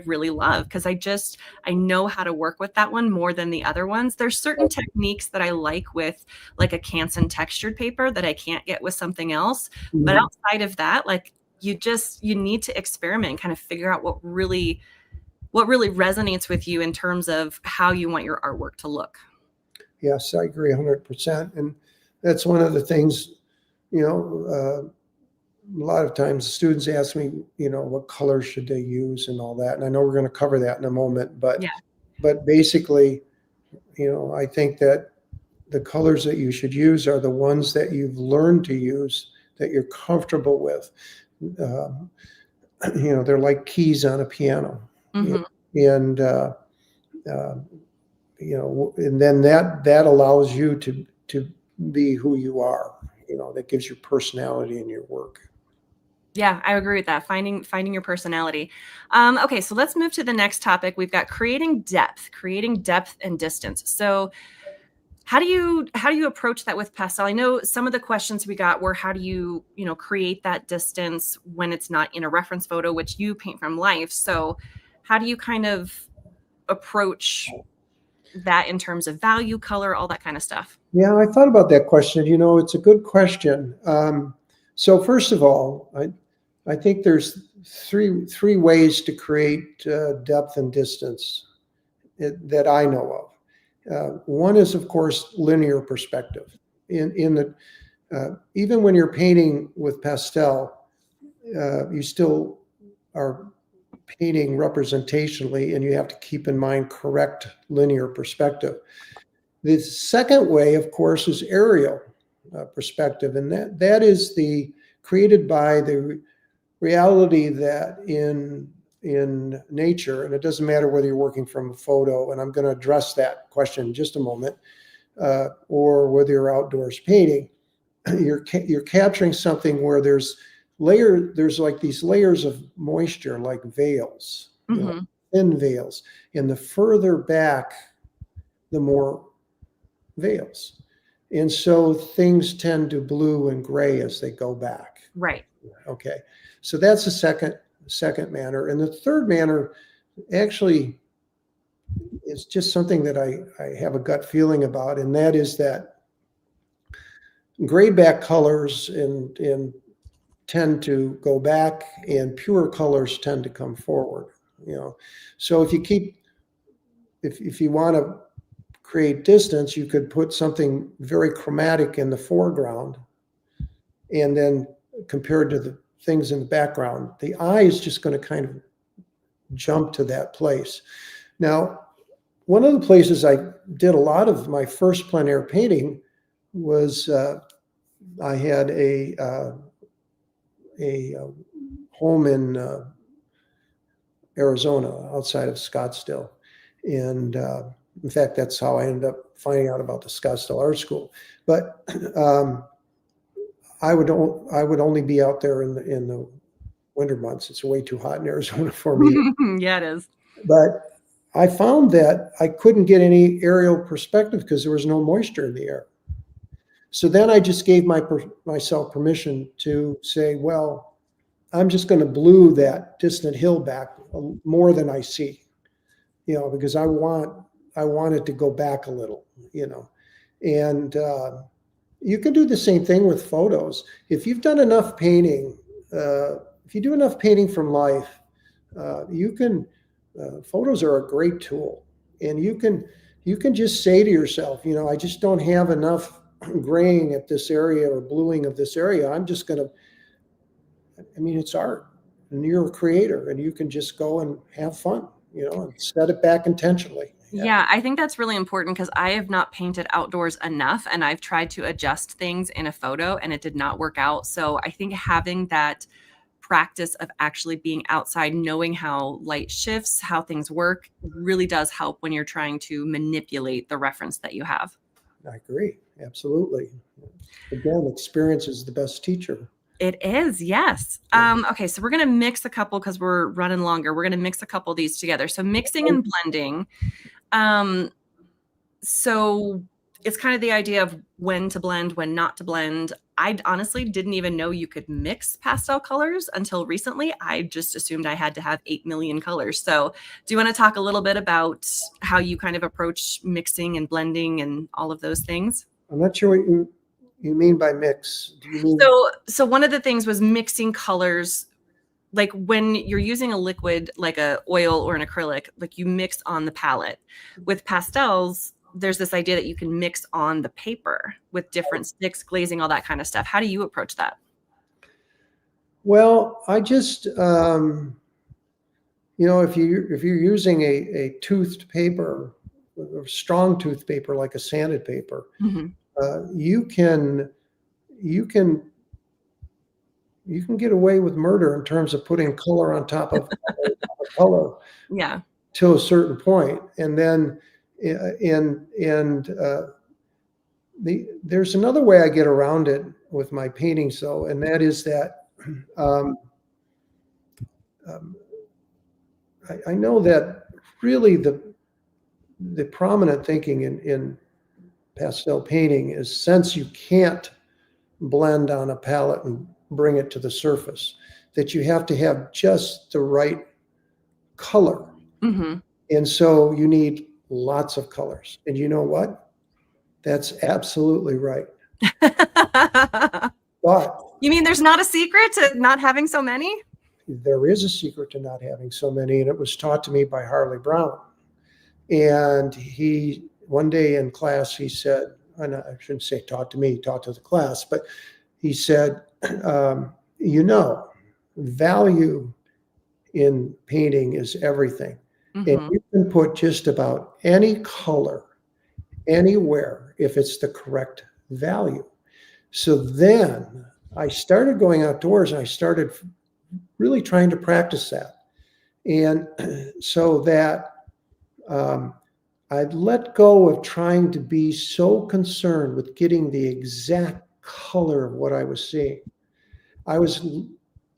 Speaker 1: really love, because I know how to work with that one more than the other ones. There's certain techniques that I like with like a Canson textured paper that I can't get with something else. But
Speaker 2: Mhm.
Speaker 1: outside of that, like you need to experiment and kind of figure out what really resonates with you in terms of how you want your artwork to look.
Speaker 2: Yes, I agree 100%. And that's one of the things, a lot of times students ask me, what color should they use and all that. And I know we're going to cover that in a moment,
Speaker 1: Yeah.
Speaker 2: but basically, I think that the colors that you should use are the ones that you've learned to use, that you're comfortable with. Um, they're like keys on a piano.
Speaker 1: Mm-hmm.
Speaker 2: And, uh, and then that allows you to be who you are, that gives you personality in your work.
Speaker 1: Yeah, I agree with that. Finding your personality. Okay, so let's move to the next topic. We've got creating depth and distance. So how do you approach that with pastel? I know some of the questions we got were, how do you create that distance when it's not in a reference photo, which you paint from life. So how do you kind of approach that in terms of value, color, all that kind of stuff?
Speaker 2: Yeah, I thought about that question. It's a good question. So first of all, I think there's three ways to create depth and distance that I know of. One is, of course, linear perspective. In the Even when you're painting with pastel, you still are painting representationally, and you have to keep in mind correct linear perspective. The second way, of course, is aerial perspective, and that is the created by the reality that in nature, and it doesn't matter whether you're working from a photo, and I'm going to address that question in just a moment, or whether you're outdoors painting, you're capturing something where there's like these layers of moisture, like veils,
Speaker 1: Mm-hmm.
Speaker 2: thin veils, and the further back, the more veils. And so things tend to blue and gray as they go back.
Speaker 1: Right.
Speaker 2: Okay. So that's the second manner. And the third manner actually is just something that I have a gut feeling about, and that is that gray back colors and tend to go back, and pure colors tend to come forward. So if you want to create distance, you could put something very chromatic in the foreground, and then compared to the things in the background, the eye is just going to kind of jump to that place. Now, one of the places I did a lot of my first plein air painting was I had a home in Arizona, outside of Scottsdale, and in fact, that's how I ended up finding out about the Scottsdale Art School. But I would only be out there in the winter months. It's way too hot in Arizona for me.
Speaker 1: Yeah, it is.
Speaker 2: But I found that I couldn't get any aerial perspective because there was no moisture in the air. So then I just gave myself permission to say, well, I'm just going to blue that distant hill back more than I see. because I want it to go back a little, and you can do the same thing with photos. If you've done enough painting, if you do enough painting from life, you can, photos are a great tool. And you can just say to yourself, I just don't have enough graying at this area or bluing of this area. I'm just going to, it's art and you're a creator and you can just go and have fun, and set it back intentionally.
Speaker 1: Yeah, I think that's really important because I have not painted outdoors enough and I've tried to adjust things in a photo and it did not work out. So I think having that practice of actually being outside, knowing how light shifts, how things work, really does help when you're trying to manipulate the reference that you have.
Speaker 2: I agree. Absolutely. Again, experience is the best teacher.
Speaker 1: It is, yes. Okay, so we're going to mix a couple because we're running longer. We're going to mix a couple of these together. So mixing and blending. So it's kind of the idea of when to blend, when not to blend. I honestly didn't even know you could mix pastel colors until recently. I just assumed I had to have 8 million colors. So do you want to talk a little bit about how you kind of approach mixing and blending and all of those things?
Speaker 2: I'm not sure what you mean by mix. Do you mean?
Speaker 1: So one of the things was mixing colors. Like when you're using a liquid, like a oil or an acrylic, like you mix on the palette. With pastels, there's this idea that you can mix on the paper with different sticks, glazing, all that kind of stuff. How do you approach that?
Speaker 2: Well, I just, if you're using a toothed paper, a strong tooth paper like a sanded paper, you can get away with murder in terms of putting color on top of color.
Speaker 1: Yeah.
Speaker 2: To a certain point, and then there's another way I get around it with my paintings, though, and that is that I know that really the prominent thinking in pastel painting is, since you can't blend on a palette and bring it to the surface, that you have to have just the right color. And so you need lots of colors. And you know what? That's absolutely right. But
Speaker 1: you mean there's not a secret to not having so many?
Speaker 2: There is a secret to not having so many, and it was taught to me by Harley Brown. And one day in class, he said, and I shouldn't say taught to me, taught to the class, but he said, value in painting is everything. And you can put just about any color anywhere if it's the correct value. So then I started going outdoors and I started really trying to practice that. And so that I let go of trying to be so concerned with getting the exact color of what I was seeing. I was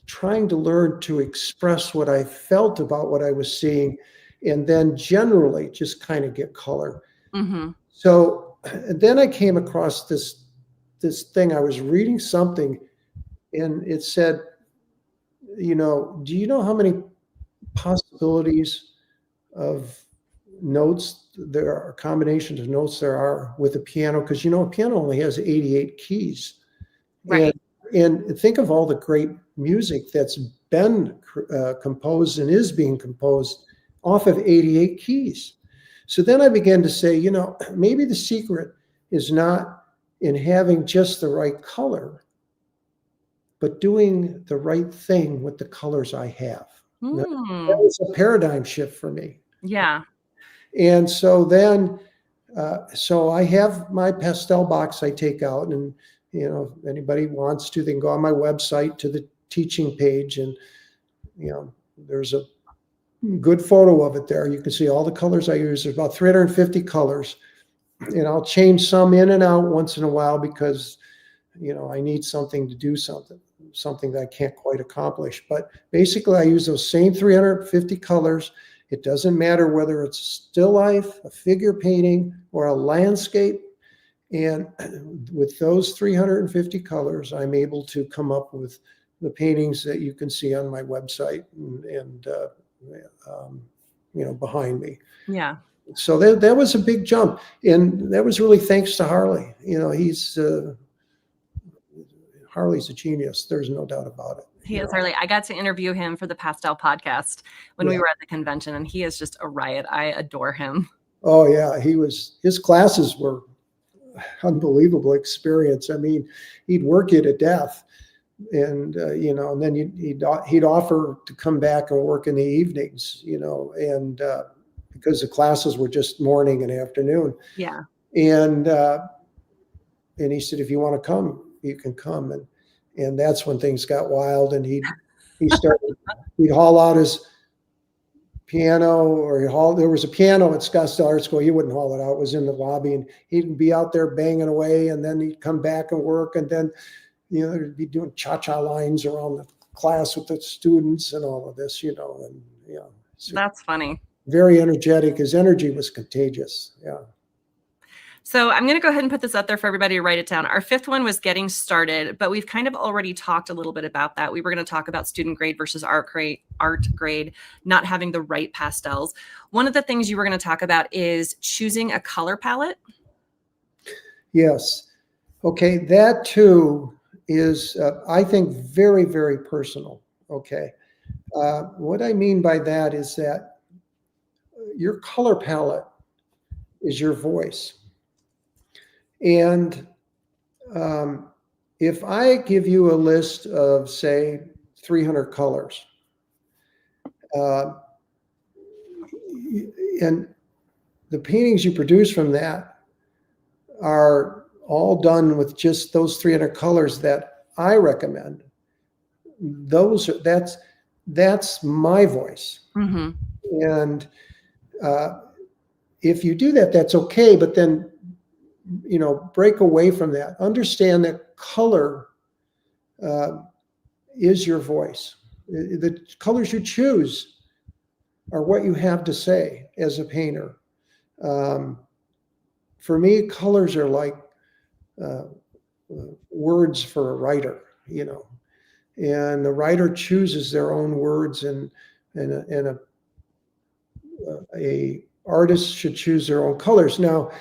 Speaker 2: trying to learn to express what I felt about what I was seeing, and then generally just kind of get color. So then I came across this thing. I was reading something and it said, do you know how many possibilities of notes there are, combinations of notes there are with a piano? Because a piano only has 88 keys.
Speaker 1: Right.
Speaker 2: And think of all the great music that's been composed and is being composed off of 88 keys. So then I began to say, maybe the secret is not in having just the right color, but doing the right thing with the colors I have. That was a paradigm shift for me.
Speaker 1: Yeah.
Speaker 2: And so then, so I have my pastel box I take out, and, if anybody wants to, they can go on my website to the teaching page, and, there's a good photo of it there. You can see all the colors I use. There's about 350 colors, and I'll change some in and out once in a while because, I need something to do something that I can't quite accomplish. But basically I use those same 350 colors. It doesn't matter whether it's still life, a figure painting, or a landscape. And with those 350 colors, I'm able to come up with the paintings that you can see on my website. And behind me.
Speaker 1: Yeah.
Speaker 2: So that was a big jump. And that was really thanks to Harley. Harley's a genius. There's no doubt about it.
Speaker 1: He is Harley. I got to interview him for the Pastel podcast when we were at the convention, and he is just a riot. I adore him.
Speaker 2: Oh yeah, his classes were unbelievable experience. I mean, he'd work you to death, and and then he'd offer to come back and work in the evenings, and because the classes were just morning and afternoon.
Speaker 1: Yeah.
Speaker 2: And he said, if you want to come, you can come. And that's when things got wild. And he'd haul out his piano, or there was a piano at Scottsdale Art School. He wouldn't haul it out. It was in the lobby, and he'd be out there banging away, and then he'd come back and work. And then, they'd be doing cha-cha lines around the class with the students and all of this, and so
Speaker 1: that's funny.
Speaker 2: Very energetic. His energy was contagious. Yeah.
Speaker 1: So I'm going to go ahead and put this up there for everybody to write it down. Our fifth one was getting started, but we've kind of already talked a little bit about that. We were going to talk about student grade versus art grade, not having the right pastels. One of the things you were going to talk about is choosing a color palette.
Speaker 2: Yes. Okay. That too is, I think, very, very personal. Okay. What I mean by that is that your color palette is your voice. And if I give you a list of, say, 300 colors, and the paintings you produce from that are all done with just those 300 colors that I recommend, that's my voice.
Speaker 1: Mm-hmm.
Speaker 2: And if you do that, that's okay. But then, break away from that. Understand that color is your voice. The colors you choose are what you have to say as a painter. For me, colors are like words for a writer, and the writer chooses their own words, and a artist should choose their own colors. Now,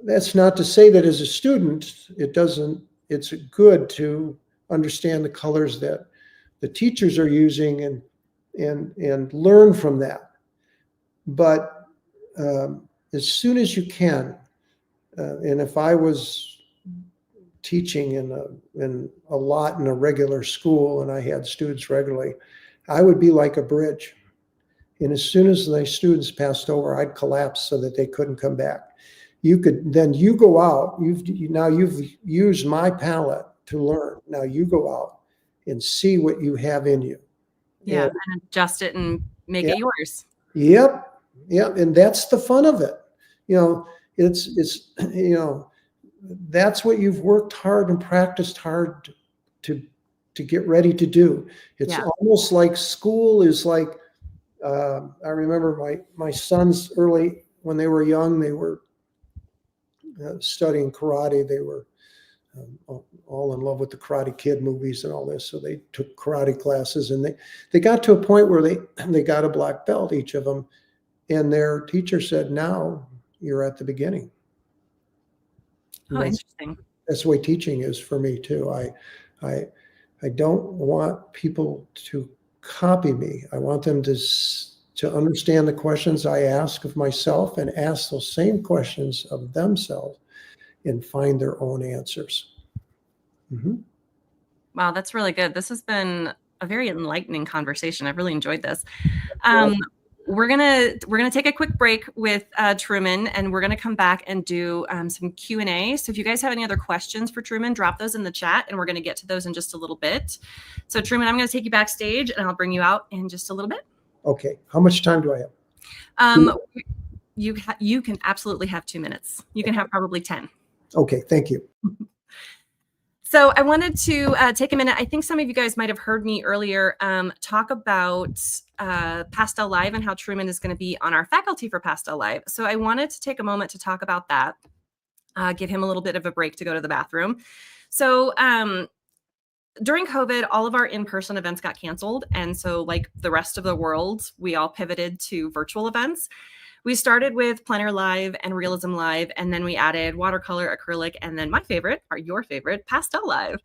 Speaker 2: that's not to say that as a student, it's good to understand the colors that the teachers are using and learn from that. But as soon as you can, and if I was teaching in a lot in a regular school and I had students regularly, I would be like a bridge. And as soon as the students passed over, I'd collapse so that they couldn't come back. You go out, you've used my palette to learn. Now you go out and see what you have in you.
Speaker 1: Yeah, and adjust it and make it yours.
Speaker 2: Yep. And that's the fun of it. That's what you've worked hard and practiced hard to get ready to do. It's almost like school is like, I remember my sons early, when they were young, they were studying karate. They were all in love with the Karate Kid movies and all this. So they took karate classes, and they got to a point where they got a black belt, each of them. And their teacher said, now you're at the beginning.
Speaker 1: Oh, interesting.
Speaker 2: That's the way teaching is for me too. I don't want people to copy me. I want them to understand the questions I ask of myself and ask those same questions of themselves and find their own answers. Mm-hmm.
Speaker 1: Wow, that's really good. This has been a very enlightening conversation. I've really enjoyed this. We're gonna take a quick break with Truman, and we're gonna come back and do some Q&A. So if you guys have any other questions for Truman, drop those in the chat, and we're gonna get to those in just a little bit. So Truman, I'm gonna take you backstage, and I'll bring you out in just a little bit.
Speaker 2: Okay. How much time do I have?
Speaker 1: You can absolutely have 2 minutes. You can have probably 10.
Speaker 2: Okay. Thank you.
Speaker 1: So I wanted to take a minute. I think some of you guys might have heard me earlier talk about Pastel Live and how Truman is going to be on our faculty for Pastel Live. So I wanted to take a moment to talk about that, give him a little bit of a break to go to the bathroom. So during COVID, all of our in-person events got canceled. And so like the rest of the world, we all pivoted to virtual events. We started with Planner Live and Realism Live, and then we added watercolor, acrylic, and then my favorite, or your favorite, Pastel Live.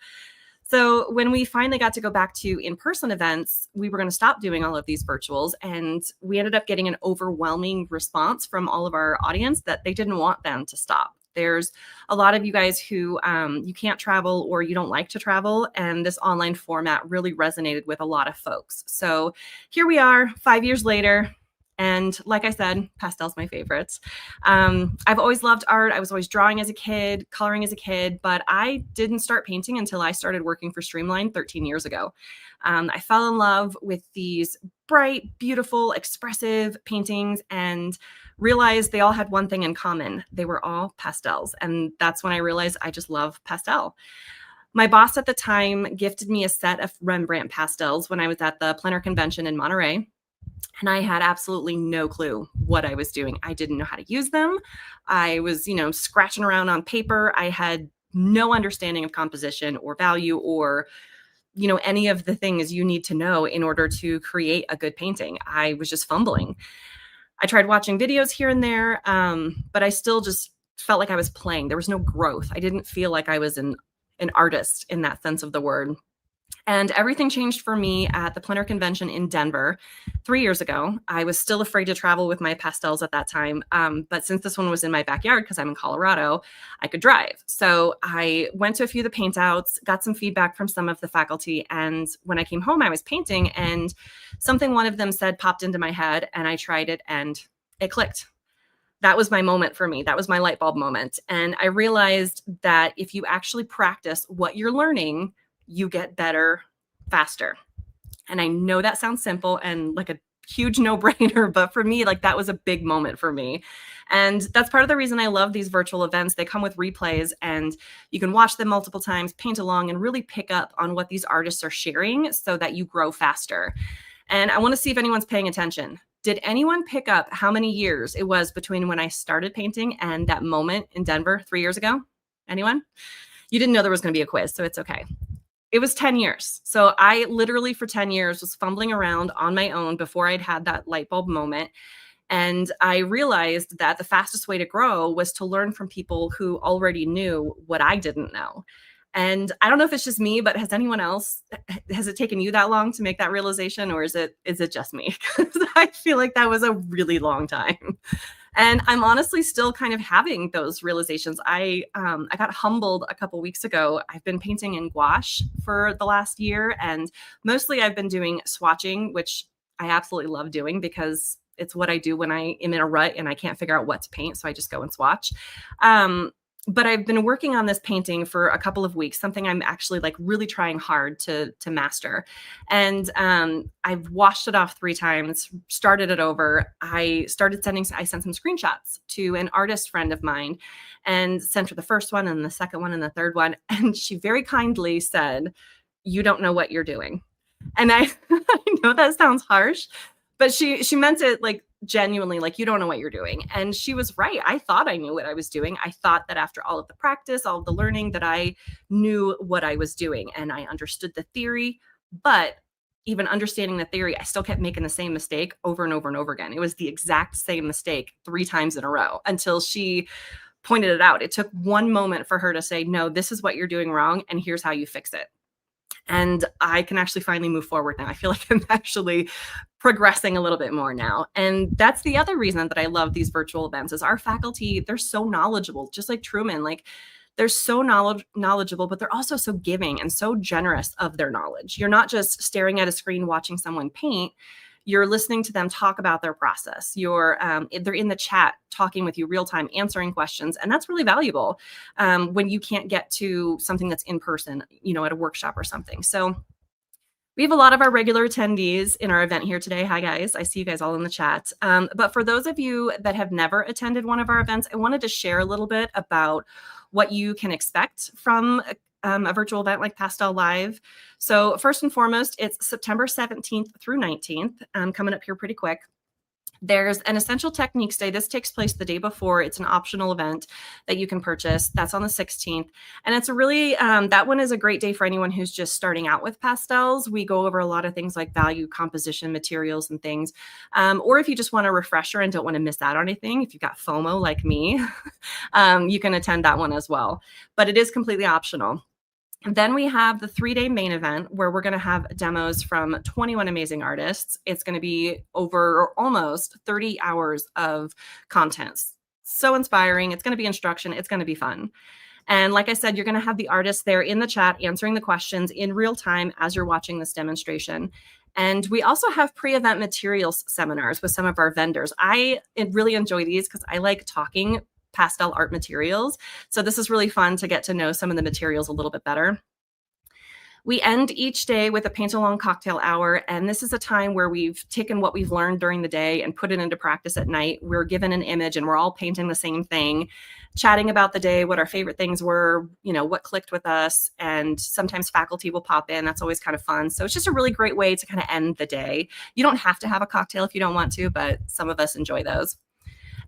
Speaker 1: So when we finally got to go back to in-person events, we were going to stop doing all of these virtuals, and we ended up getting an overwhelming response from all of our audience that they didn't want them to stop. There's a lot of you guys who you can't travel or you don't like to travel, and this online format really resonated with a lot of folks. So here we are 5 years later. And like I said, pastel's my favorites. I've always loved art. I was always drawing as a kid, coloring as a kid, but I didn't start painting until I started working for Streamline 13 years ago. I fell in love with these bright, beautiful, expressive paintings and realized they all had one thing in common. They were all pastels. And that's when I realized I just love pastel. My boss at the time gifted me a set of Rembrandt pastels when I was at the Planner Convention in Monterey. And I had absolutely no clue what I was doing. I didn't know how to use them. I was, scratching around on paper. I had no understanding of composition or value or, any of the things you need to know in order to create a good painting. I was just fumbling. I tried watching videos here and there, but I still just felt like I was playing. There was no growth. I didn't feel like I was an artist in that sense of the word. And everything changed for me at the Planner Convention in Denver 3 years ago. I was still afraid to travel with my pastels at that time. But since this one was in my backyard, because I'm in Colorado, I could drive. So I went to a few of the paint outs, got some feedback from some of the faculty. And when I came home, I was painting and something one of them said popped into my head, and I tried it and it clicked. That was my moment for me. That was my light bulb moment. And I realized that if you actually practice what you're learning, you get better faster. And I know that sounds simple and like a huge no-brainer, but for me, like that was a big moment for me. And that's part of the reason I love these virtual events. They come with replays and you can watch them multiple times, paint along, and really pick up on what these artists are sharing so that you grow faster. And I want to see if anyone's paying attention. Did anyone pick up how many years it was between when I started painting and that moment in Denver 3 years ago? Anyone? You didn't know there was going to be a quiz, so it's okay. It was 10 years. So I literally for 10 years was fumbling around on my own before I'd had that light bulb moment. And I realized that the fastest way to grow was to learn from people who already knew what I didn't know. And I don't know if it's just me, but has it taken you that long to make that realization, or is it just me? Because I feel like that was a really long time. And I'm honestly still kind of having those realizations. I got humbled a couple weeks ago. I've been painting in gouache for the last year, and mostly I've been doing swatching, which I absolutely love doing because it's what I do when I am in a rut and I can't figure out what to paint. So I just go and swatch. But I've been working on this painting for a couple of weeks, something I'm actually like really trying hard to master. And I've washed it off 3 times, started it over. I sent some screenshots to an artist friend of mine and sent her the first one and the second one and the third one. And she very kindly said, "You don't know what you're doing." And I know that sounds harsh, but she meant it like genuinely, like, you don't know what you're doing. And she was right. I thought I knew what I was doing. I thought that after all of the practice, all of the learning, that I knew what I was doing and I understood the theory. But even understanding the theory, I still kept making the same mistake over and over and over again. It was the exact same mistake 3 times in a row until she pointed it out. It took one moment for her to say, "No, this is what you're doing wrong, and here's how you fix it." And I can actually finally move forward now. I feel like I'm actually progressing a little bit more now. And that's the other reason that I love these virtual events is our faculty, they're so knowledgeable, just like Truman. Like, they're so knowledgeable, but they're also so giving and so generous of their knowledge. You're not just staring at a screen watching someone paint. You're listening to them talk about their process. They're in the chat talking with you real time, answering questions. And that's really valuable when you can't get to something that's in person, at a workshop or something. So we have a lot of our regular attendees in our event here today. Hi, guys. I see you guys all in the chat. But for those of you that have never attended one of our events, I wanted to share a little bit about what you can expect from a virtual event like Pastel Live. So first and foremost, it's September 17th through 19th, coming up here pretty quick. There's an Essential Techniques Day. This takes place the day before. It's an optional event that you can purchase. That's on the 16th. And it's a really, that one is a great day for anyone who's just starting out with pastels. We go over a lot of things like value, composition, materials, and things. Or if you just want a refresher and don't want to miss out on anything, if you've got FOMO like me, you can attend that one as well. But it is completely optional. Then we have the 3-day main event where we're going to have demos from 21 amazing artists. It's going to be over almost 30 hours of content. So inspiring. It's going to be instruction. It's going to be fun. And like I said, you're going to have the artists there in the chat answering the questions in real time as you're watching this demonstration. And we also have pre-event materials seminars with some of our vendors. I really enjoy these because I like talking pastel art materials. So this is really fun to get to know some of the materials a little bit better. We end each day with a paint along cocktail hour. And this is a time where we've taken what we've learned during the day and put it into practice at night. We're given an image and we're all painting the same thing, chatting about the day, what our favorite things were, you know, what clicked with us. And sometimes faculty will pop in. That's always kind of fun. So it's just a really great way to kind of end the day. You don't have to have a cocktail if you don't want to, but some of us enjoy those.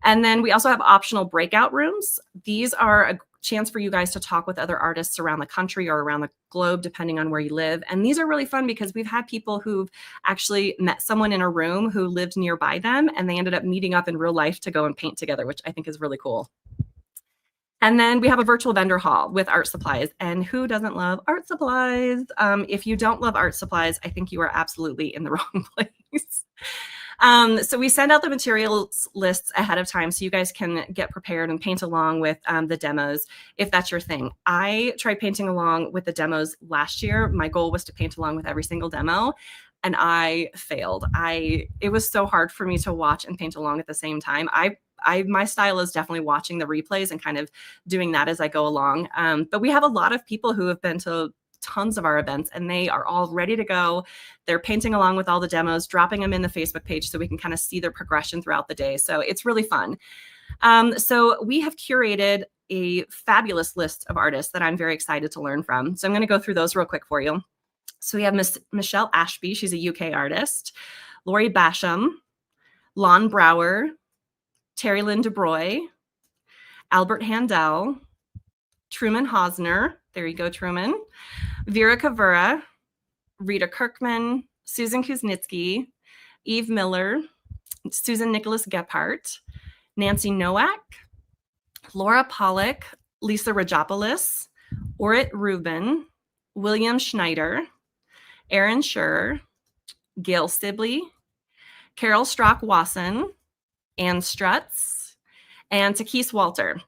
Speaker 1: And then we also have optional breakout rooms. These are a chance for you guys to talk with other artists around the country or around the globe, depending on where you live. And these are really fun because we've had people who've actually met someone in a room who lived nearby them, and they ended up meeting up in real life to go and paint together, which I think is really cool. And then we have a virtual vendor hall with art supplies. And who doesn't love art supplies? If you don't love art supplies, I think you are absolutely in the wrong place. So we send out the materials lists ahead of time so you guys can get prepared and paint along with the demos if that's your thing. I tried painting along with the demos last year. My goal was to paint along with every single demo, and I failed. It was so hard for me to watch and paint along at the same time. My style is definitely watching the replays and kind of doing that as I go along. But we have a lot of people who have been to tons of our events and they are all ready to go. They're painting along with all the demos, dropping them in the Facebook page so we can kind of see their progression throughout the day. So it's really fun. So we have curated a fabulous list of artists that I'm very excited to learn from. So I'm going to go through those real quick for you. So we have Miss Michelle Ashby. She's a UK artist. Laurie Basham, Lon Brower, Terry Lynn DeBroy, Albert Handel, Truman Hosner. There you go, Truman. Vera Kavura, Rita Kirkman, Susan Kuznitsky, Eve Miller, Susan Nicholas Gephardt, Nancy Nowak, Laura Pollock, Lisa Rajopoulos, Orit Rubin, William Schneider, Aaron Schur, Gail Sibley, Carol Strock-Wasson, Ann Strutz, and Takis Walter.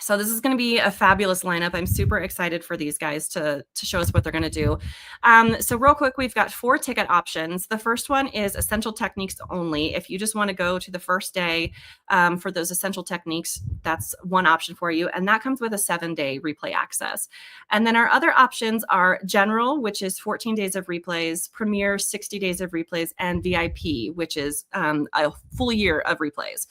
Speaker 1: So this is going to be a fabulous lineup. I'm super excited for these guys to show us what they're going to do. So real quick, we've got 4 ticket options. The first one is Essential Techniques only. If you just want to go to the first day for those Essential Techniques, that's one option for you. And that comes with a 7-day replay access. And then our other options are General, which is 14 days of replays, Premier, 60 days of replays, and VIP, which is a full year of replays.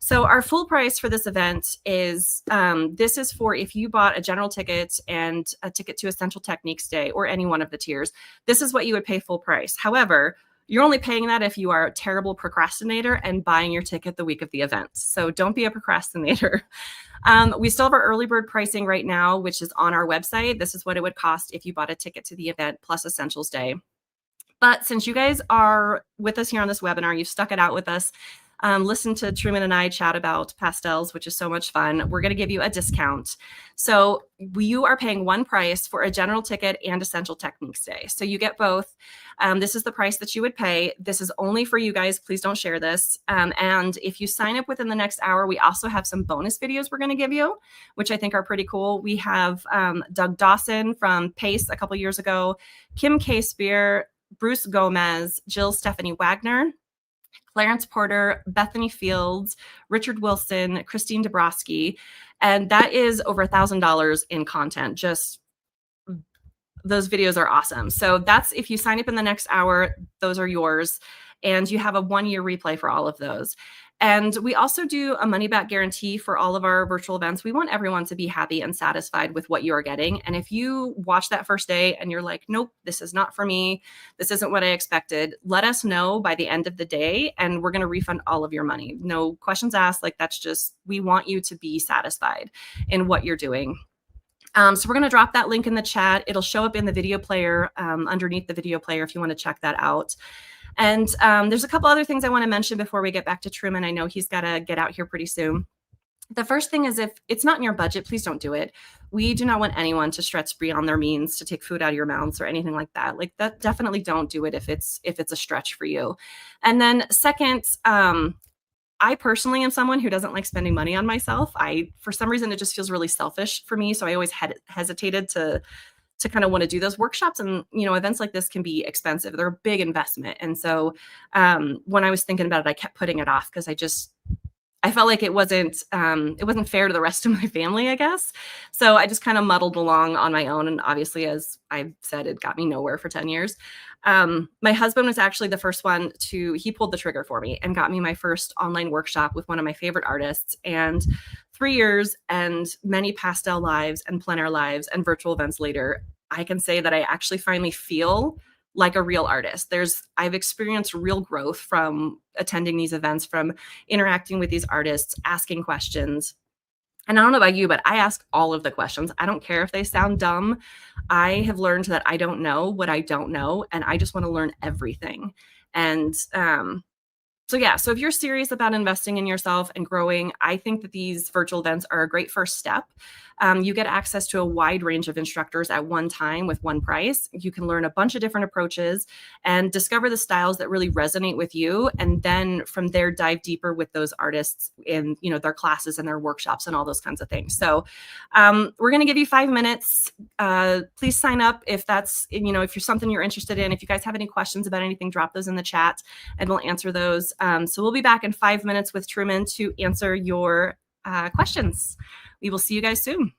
Speaker 1: So our full price for this event is, this is for if you bought a general ticket and a ticket to Essential Techniques Day or any one of the tiers, this is what you would pay full price. However, you're only paying that if you are a terrible procrastinator and buying your ticket the week of the event. So don't be a procrastinator. We still have our early bird pricing right now, which is on our website. This is what it would cost if you bought a ticket to the event plus Essentials Day. But since you guys are with us here on this webinar, you've stuck it out with us, listen to Truman and I chat about pastels, which is so much fun. We're going to give you a discount. So you are paying one price for a general ticket and Essential Techniques Day. So you get both. This is the price that you would pay. This is only for you guys. Please don't share this. And if you sign up within the next hour, we also have some bonus videos we're going to give you, which I think are pretty cool. We have Doug Dawson from Pace a couple years ago, Kim K. Spear, Bruce Gomez, Jill Stephanie Wagner, Clarence Porter, Bethany Fields, Richard Wilson, Christine Dabrowski, and that is over $1,000 in content. Just those videos are awesome. So that's if you sign up in the next hour, those are yours. And you have a 1-year replay for all of those. And we also do a money back guarantee for all of our virtual events. We want everyone to be happy and satisfied with what you are getting. And if you watch that first day and you're like, nope, this is not for me, this isn't what I expected, let us know by the end of the day and we're going to refund all of your money. No questions asked. Like, that's just, we want you to be satisfied in what you're doing. So we're going to drop that link in the chat. It'll show up in the video player, underneath the video player if you want to check that out. And there's a couple other things I want to mention before we get back to Truman. I know he's got to get out here pretty soon. The first thing is, if it's not in your budget, please don't do it. We do not want anyone to stretch beyond their means, to take food out of your mouths or anything like that. Like that, definitely don't do it if it's a stretch for you. And then second, I personally am someone who doesn't like spending money on myself. For some reason, it just feels really selfish for me. So I always hesitated to kind of want to do those workshops. And, events like this can be expensive. They're a big investment. And so when I was thinking about it, I kept putting it off because I felt like it wasn't fair to the rest of my family, I guess. So I just kind of muddled along on my own. And obviously, as I've said, it got me nowhere for 10 years. My husband was actually the first one he pulled the trigger for me and got me my first online workshop with one of my favorite artists. And 3 years and many pastel lives and plein air lives and virtual events later, I can say that I actually finally feel like a real artist. I've experienced real growth from attending these events, from interacting with these artists, asking questions. And I don't know about you, but I ask all of the questions. I don't care if they sound dumb. I have learned that I don't know what I don't know, and I just want to learn everything. And so if you're serious about investing in yourself and growing, I think that these virtual events are a great first step. You get access to a wide range of instructors at one time with one price. You can learn a bunch of different approaches and discover the styles that really resonate with you. And then from there, dive deeper with those artists in, their classes and their workshops and all those kinds of things. So we're going to give you 5 minutes. Please sign up if that's, if you're something you're interested in. If you guys have any questions about anything, drop those in the chat and we'll answer those. So we'll be back in 5 minutes with Truman to answer your questions. We will see you guys soon.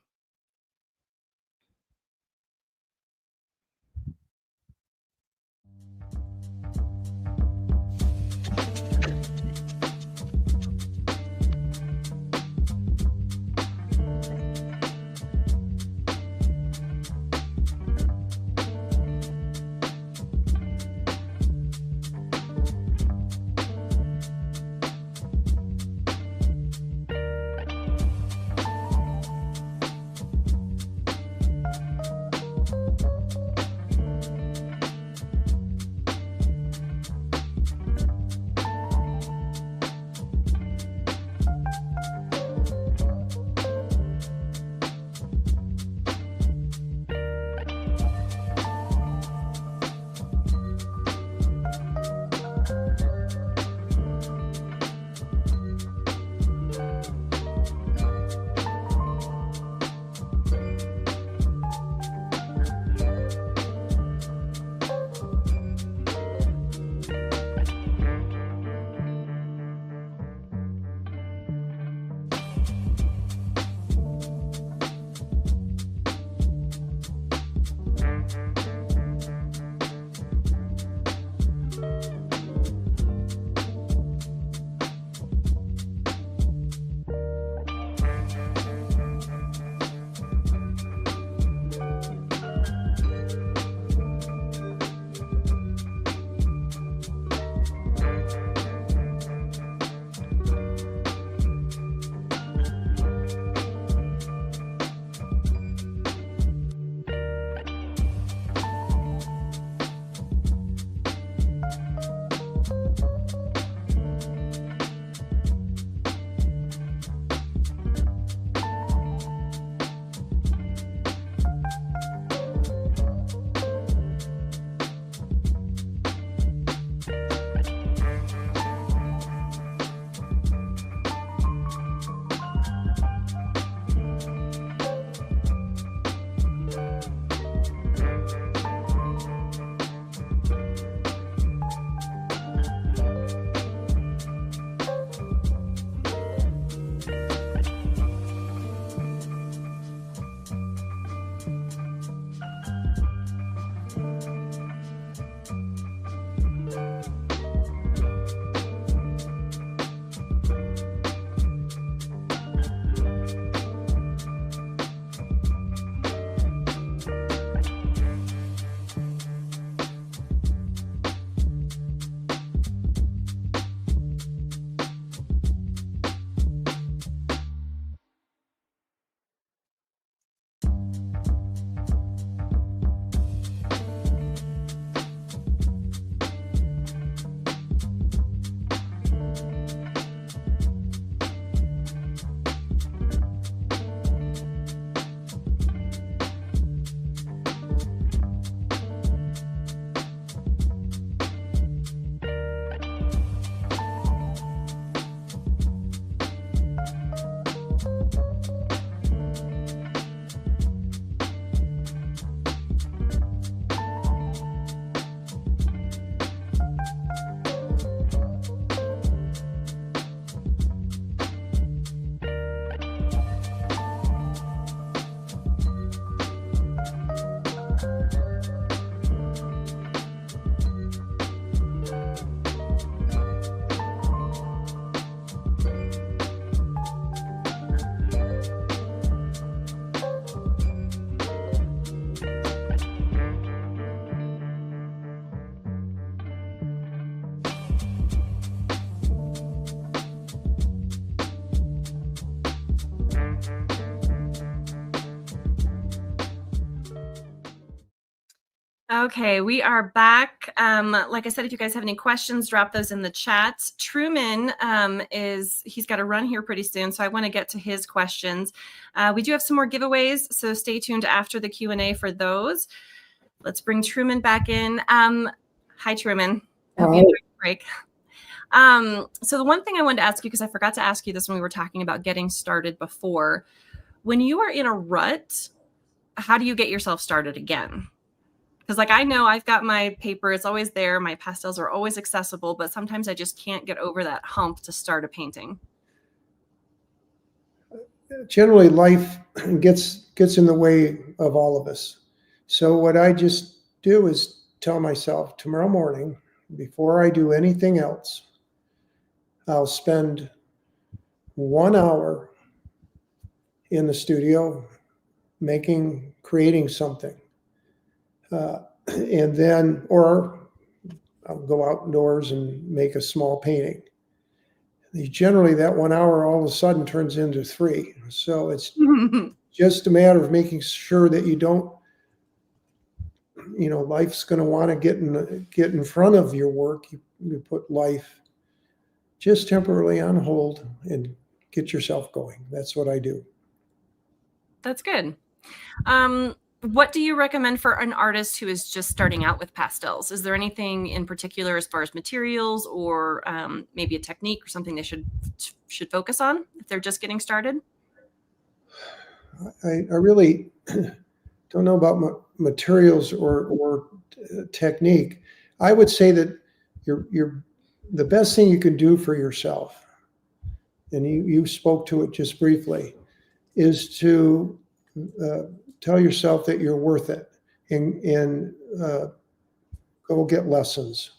Speaker 1: Okay, we are back. Like I said, if you guys have any questions, drop those in the chat. Truman he's got to run here pretty soon, so I want to get to his questions. We do have some more giveaways, so stay tuned after the Q&A for those. Let's bring Truman back in. Hi, Truman. Hope you enjoyed the break. So the one thing I wanted to ask you, because I forgot to ask you this when we were talking about getting started before, when you are in a rut, how do you get yourself started again? Because like I know I've got my paper, it's always there. My pastels are always accessible, but sometimes I just can't get over that hump to start a painting.
Speaker 2: Generally, life gets in the way of all of us. So what I just do is tell myself tomorrow morning, before I do anything else, I'll spend 1 hour in the studio creating something. And then, or I'll go outdoors and make a small painting. Generally, that 1 hour all of a sudden turns into 3. So it's just a matter of making sure that you don't, life's going to want to get in front of your work. You put life just temporarily on hold and get yourself going. That's what I do.
Speaker 1: That's good. What do you recommend for an artist who is just starting out with pastels? Is there anything in particular as far as materials or maybe a technique or something they should focus on if they're just getting started?
Speaker 2: I really don't know about materials or technique. I would say that the best thing you can do for yourself, and you spoke to it just briefly, is to tell yourself that you're worth it and go get lessons.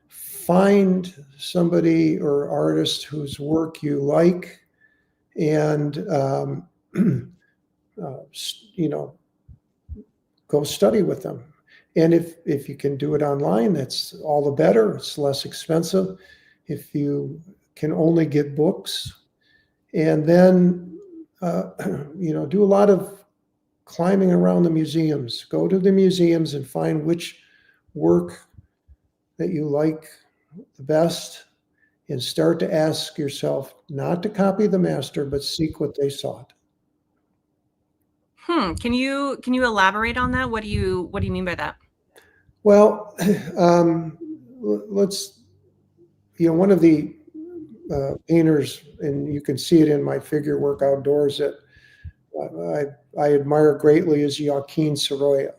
Speaker 2: Find somebody or artist whose work you like and go study with them. And if you can do it online, that's all the better. It's less expensive. If you can only get books, and then do a lot of climbing around the museums. Go to the museums and find which work that you like the best, and start to ask yourself not to copy the master, but seek what they sought.
Speaker 1: Can you elaborate on that? What do you mean by that?
Speaker 2: Well, one of the painters, and you can see it in my figure work outdoors, that I admire greatly, is Joaquin Sorolla.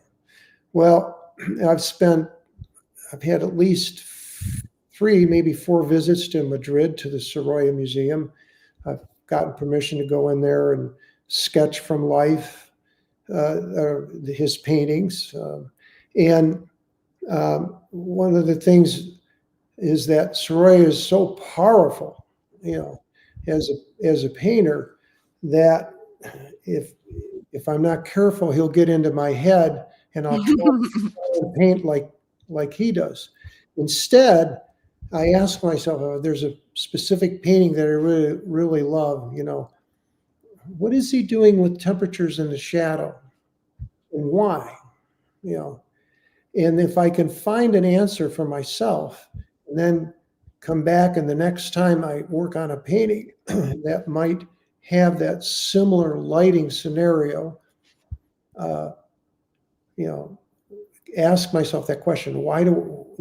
Speaker 2: Well, I've had at least 3, maybe 4 visits to Madrid to the Sorolla Museum. I've gotten permission to go in there and sketch from life his paintings. And one of the things is that Sorolla is so powerful, as a painter, that if I'm not careful, he'll get into my head and I'll try to paint like he does. Instead, I ask myself, there's a specific painting that I really, really love, what is he doing with temperatures in the shadow and why? And if I can find an answer for myself and then come back, and the next time I work on a painting that might have that similar lighting scenario, ask myself that question: why do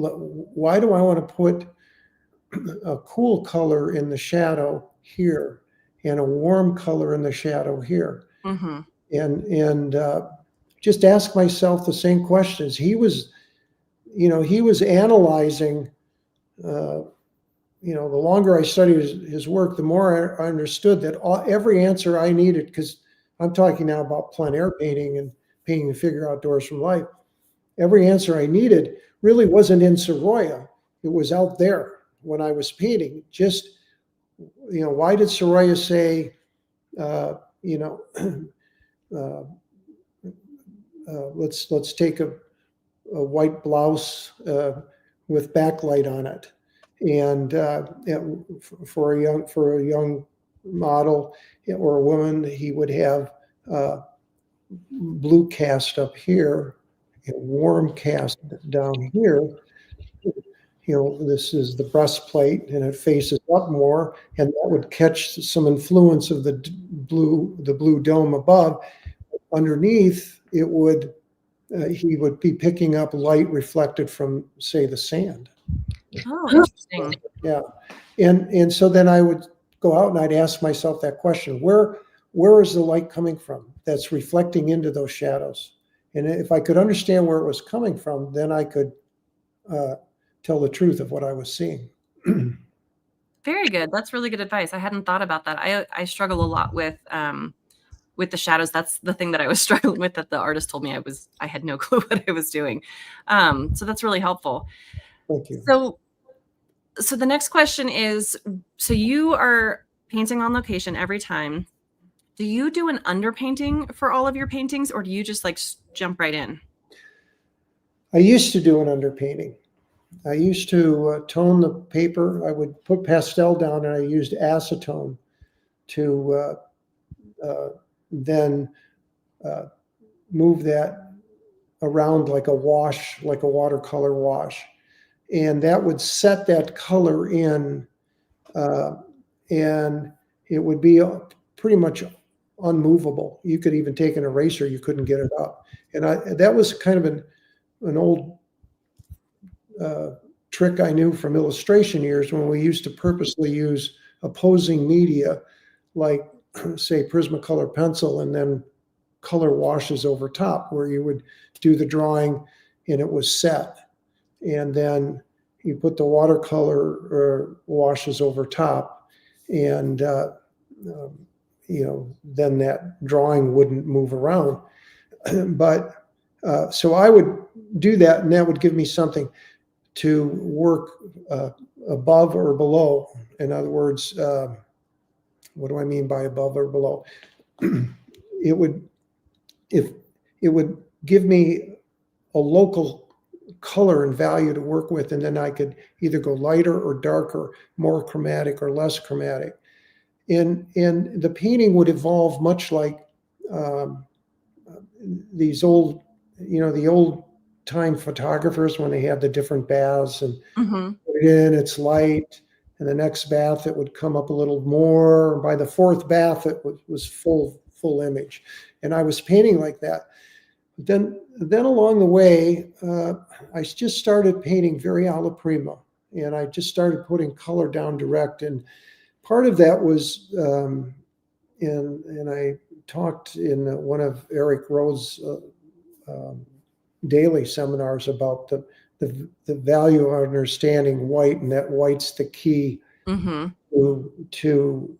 Speaker 2: I want to put a cool color in the shadow here and a warm color in the shadow here?
Speaker 1: Mm-hmm.
Speaker 2: And just ask myself the same questions. He was analyzing. The longer I studied his work, the more I understood that every answer I needed, because I'm talking now about plein air painting and painting the figure outdoors from life. Every answer I needed really wasn't in Sorolla. It was out there when I was painting. Just, why did Sorolla say, let's take a white blouse with backlight on it, and for a young model or a woman, he would have blue cast up here warm cast down here. This is the breastplate, and it faces up more, and that would catch some influence of the blue dome above. Underneath, he would be picking up light reflected from, say, the sand.
Speaker 1: Oh, interesting.
Speaker 2: Yeah, and so then I would go out and I'd ask myself that question: where is the light coming from that's reflecting into those shadows? And if I could understand where it was coming from, then I could tell the truth of what I was seeing.
Speaker 1: Very good. That's really good advice. I hadn't thought about that. I struggle a lot with the shadows. That's the thing that I was struggling with, that the artist told me I had no clue what I was doing. So that's really helpful.
Speaker 2: Thank you.
Speaker 1: So the next question is, so you are painting on location every time. Do you do an underpainting for all of your paintings, or do you just like jump right in?
Speaker 2: I used to do an underpainting. I used to tone the paper. I would put pastel down, and I used acetone to then move that around like a wash, like a watercolor wash. And that would set that color in, and it would be pretty much unmovable. You could even take an eraser, you couldn't get it up. And that was kind of an old trick I knew from illustration years, when we used to purposely use opposing media, like say Prismacolor pencil, and then color washes over top, where you would do the drawing and it was set, and then you put the watercolor washes over top, and then that drawing wouldn't move around. But so I would do that, and that would give me something to work above or below. In other words, what do I mean by above or below? It would give me a local color and value to work with, and then I could either go lighter or darker, more chromatic or less chromatic. And the painting would evolve much like these old, the old time photographers, when they had the different baths and put it in, it's light, and the next bath it would come up a little more. By the fourth bath it was full image, and I was painting like that. Then along the way, I just started painting very alla prima, and I just started putting color down direct. And part of that was, and I talked in one of Eric Rhodes' daily seminars about the value of understanding white, and that white's the key to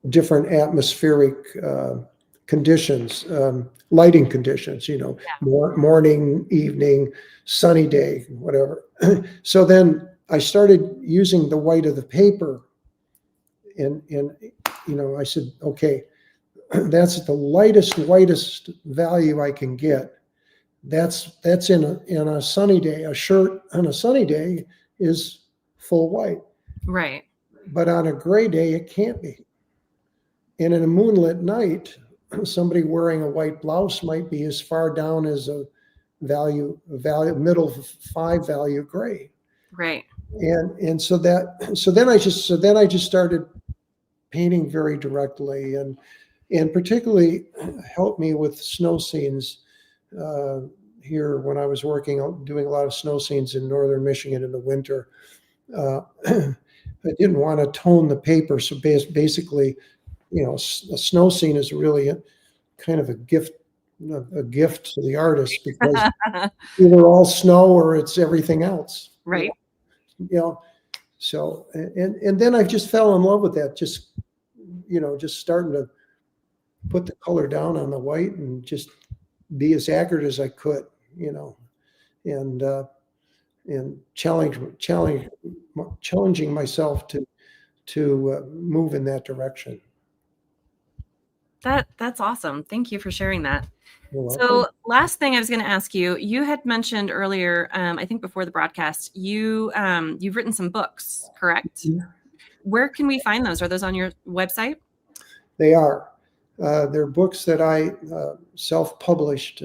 Speaker 2: different atmospheric conditions, lighting conditions, morning, evening, sunny day, whatever. So then I started using the white of the paper, and I said, okay, that's the lightest, whitest value I can get. That's in a sunny day. A shirt on a sunny day is full white.
Speaker 1: Right.
Speaker 2: But on a gray day, it can't be. And in a moonlit night, somebody wearing a white blouse might be as far down as a value middle 5 value gray.
Speaker 1: Right.
Speaker 2: And so then I just started painting very directly, and particularly helped me with snow scenes here when I was doing a lot of snow scenes in northern Michigan in the winter. I didn't want to tone the paper, so basically, a snow scene is really kind of a gift to the artist, because either all snow or it's everything else.
Speaker 1: Right.
Speaker 2: So and then I just fell in love with that. Just starting to put the color down on the white and just be as accurate as I could, and challenging myself to move in that direction.
Speaker 1: That's awesome. Thank you for sharing that. So last thing I was going to ask you, you had mentioned earlier, I think before the broadcast, you've written some books, correct?
Speaker 2: Yeah.
Speaker 1: Where can we find those? Are those on your website?
Speaker 2: They are. They're books that I self-published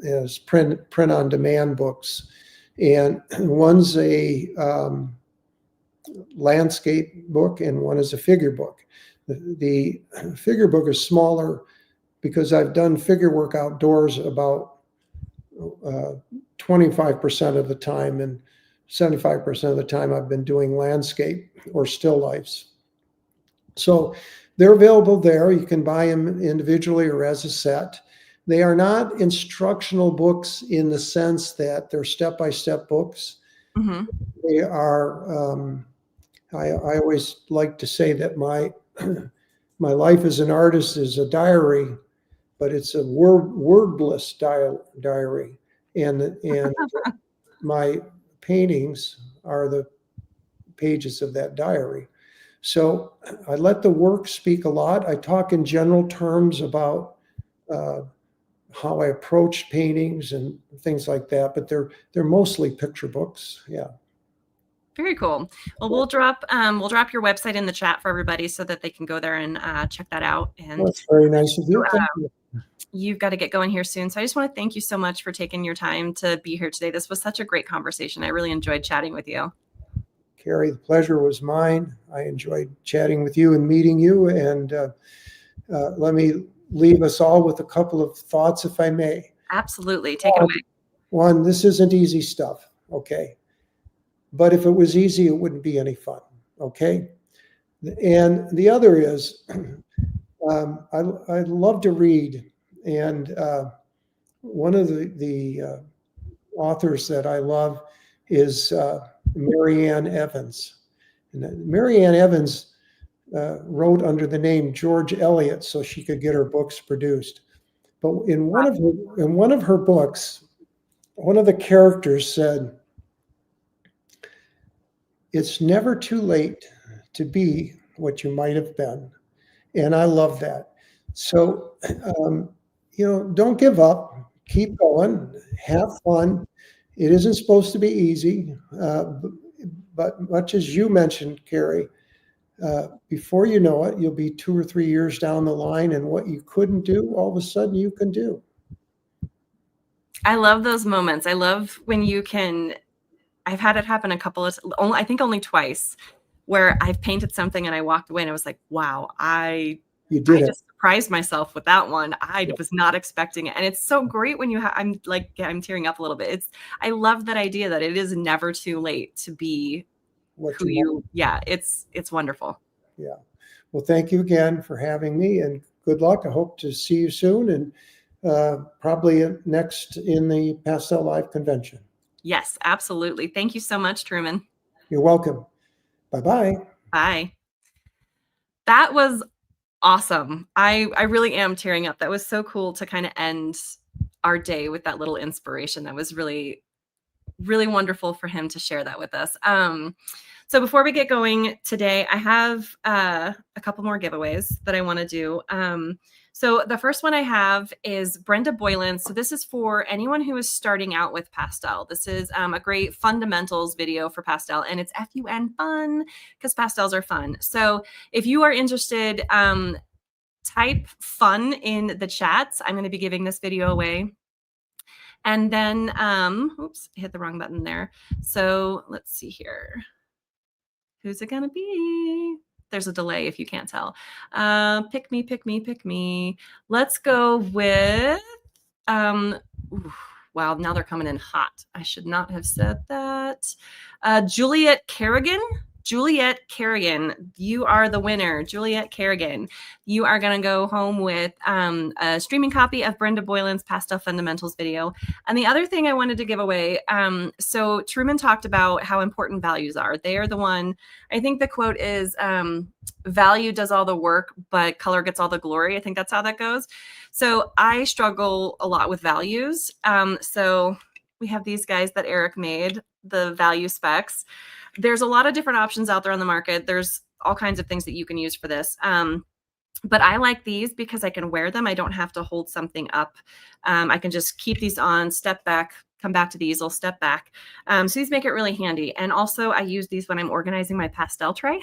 Speaker 2: as print on demand books, and one's a landscape book and one is a figure book. The figure book is smaller because I've done figure work outdoors about 25% of the time, and 75% of the time I've been doing landscape or still lifes. So they're available there. You can buy them individually or as a set. They are not instructional books in the sense that they're step-by-step books.
Speaker 1: Mm-hmm.
Speaker 2: They are, I always like to say that my life as an artist is a diary, but it's a wordless diary. And my paintings are the pages of that diary. So I let the work speak a lot. I talk in general terms about how I approach paintings and things like that, but they're mostly picture books. Yeah.
Speaker 1: Very cool. Well, we'll drop your website in the chat for everybody so that they can go there and check that out. And
Speaker 2: that's very nice of you. Thank you.
Speaker 1: You've got to get going here soon. So I just want to thank you so much for taking your time to be here today. This was such a great conversation. I really enjoyed chatting with you.
Speaker 2: Carrie, the pleasure was mine. I enjoyed chatting with you and meeting you. And let me leave us all with a couple of thoughts, if I may.
Speaker 1: Absolutely. Take it away.
Speaker 2: One, this isn't easy stuff, okay? But if it was easy, it wouldn't be any fun, okay? And the other is, I love to read. And one of the authors that I love is Marianne Evans. And Marianne Evans wrote under the name George Eliot so she could get her books produced. But in one of her books, one of the characters said, "It's never too late to be what you might have been." And I love that. So, don't give up. Keep going. Have fun. It isn't supposed to be easy. But much as you mentioned, Carrie, before you know it, you'll be 2 or 3 years down the line, and what you couldn't do, all of a sudden you can do.
Speaker 1: I love those moments. I love when you can. I've had it happen a couple of, I think only twice, where I've painted something and I walked away and I was like, wow, I just surprised myself with that one. I was not expecting it. And it's so great when you I'm tearing up a little bit. I love that idea that it is never too late to be who you, it's wonderful.
Speaker 2: Yeah. Well, thank you again for having me, and good luck. I hope to see you soon, and probably next in the Pastel Live convention.
Speaker 1: Yes, absolutely. Thank you so much, Truman.
Speaker 2: You're welcome. Bye-bye.
Speaker 1: Bye. That was awesome. I really am tearing up. That was so cool to kind of end our day with that little inspiration. That was really, really wonderful for him to share that with us. So before we get going today, I have a couple more giveaways that I want to do. So the first one I have is Brenda Boylan. So this is for anyone who is starting out with Pastel. This is a great fundamentals video for Pastel, and it's F-U-N, fun, because pastels are fun. So if you are interested, type fun in the chats. I'm going to be giving this video away. And then, oops, hit the wrong button there. So let's see here. Who's it going to be? There's a delay if you can't tell. Pick me, pick me, pick me. Let's go with, wow, now they're coming in hot. I should not have said that. Juliet Kerrigan. Juliet Kerrigan, you are the winner. Juliet Kerrigan, you are going to go home with a streaming copy of Brenda Boylan's Pastel Fundamentals video. And the other thing I wanted to give away, so Truman talked about how important values are. They are the one, I think the quote is, value does all the work, but color gets all the glory. I think that's how that goes. So I struggle a lot with values. So we have these guys that Eric made, the value specs. There's a lot of different options out there on the market. There's all kinds of things that you can use for this. But I like these because I can wear them. I don't have to hold something up. I can just keep these on, step back, come back to these, I'll step back. So these make it really handy. And also I use these when I'm organizing my pastel tray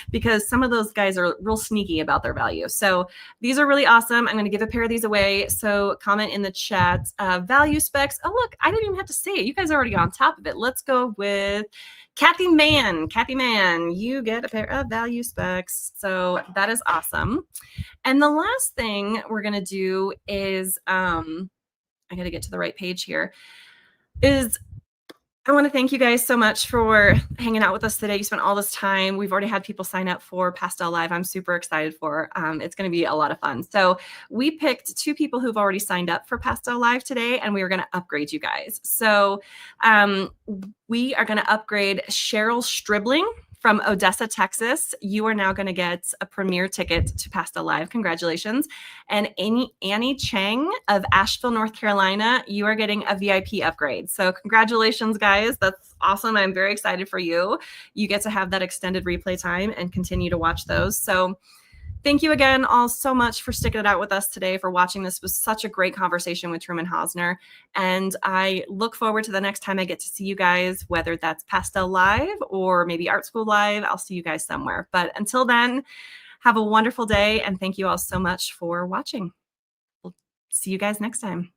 Speaker 1: because some of those guys are real sneaky about their value. So these are really awesome. I'm going to give a pair of these away. So comment in the chat, value specs. Oh, look, I didn't even have to say it. You guys are already on top of it. Let's go with Kathy Mann. Kathy Mann, you get a pair of value specs. So that is awesome. And the last thing we're going to do is, I got to get to the right page here, is I want to thank you guys so much for hanging out with us today. You spent all this time. We've already had people sign up for Pastel Live. I'm super excited for. It's going to be a lot of fun. So we picked 2 people who've already signed up for Pastel Live today, and we are going to upgrade you guys. So we are going to upgrade Cheryl Stribling from Odessa, Texas. You are now going to get a premiere ticket to Pastel Live. Congratulations. And Annie Chang of Asheville, North Carolina, you are getting a VIP upgrade. So congratulations, guys. That's awesome. I'm very excited for you. You get to have that extended replay time and continue to watch those. So thank you again all so much for sticking it out with us today, for watching. This was such a great conversation with Truman Hosner. And I look forward to the next time I get to see you guys, whether that's Pastel Live or maybe Art School Live. I'll see you guys somewhere. But until then, have a wonderful day. And thank you all so much for watching. We'll see you guys next time.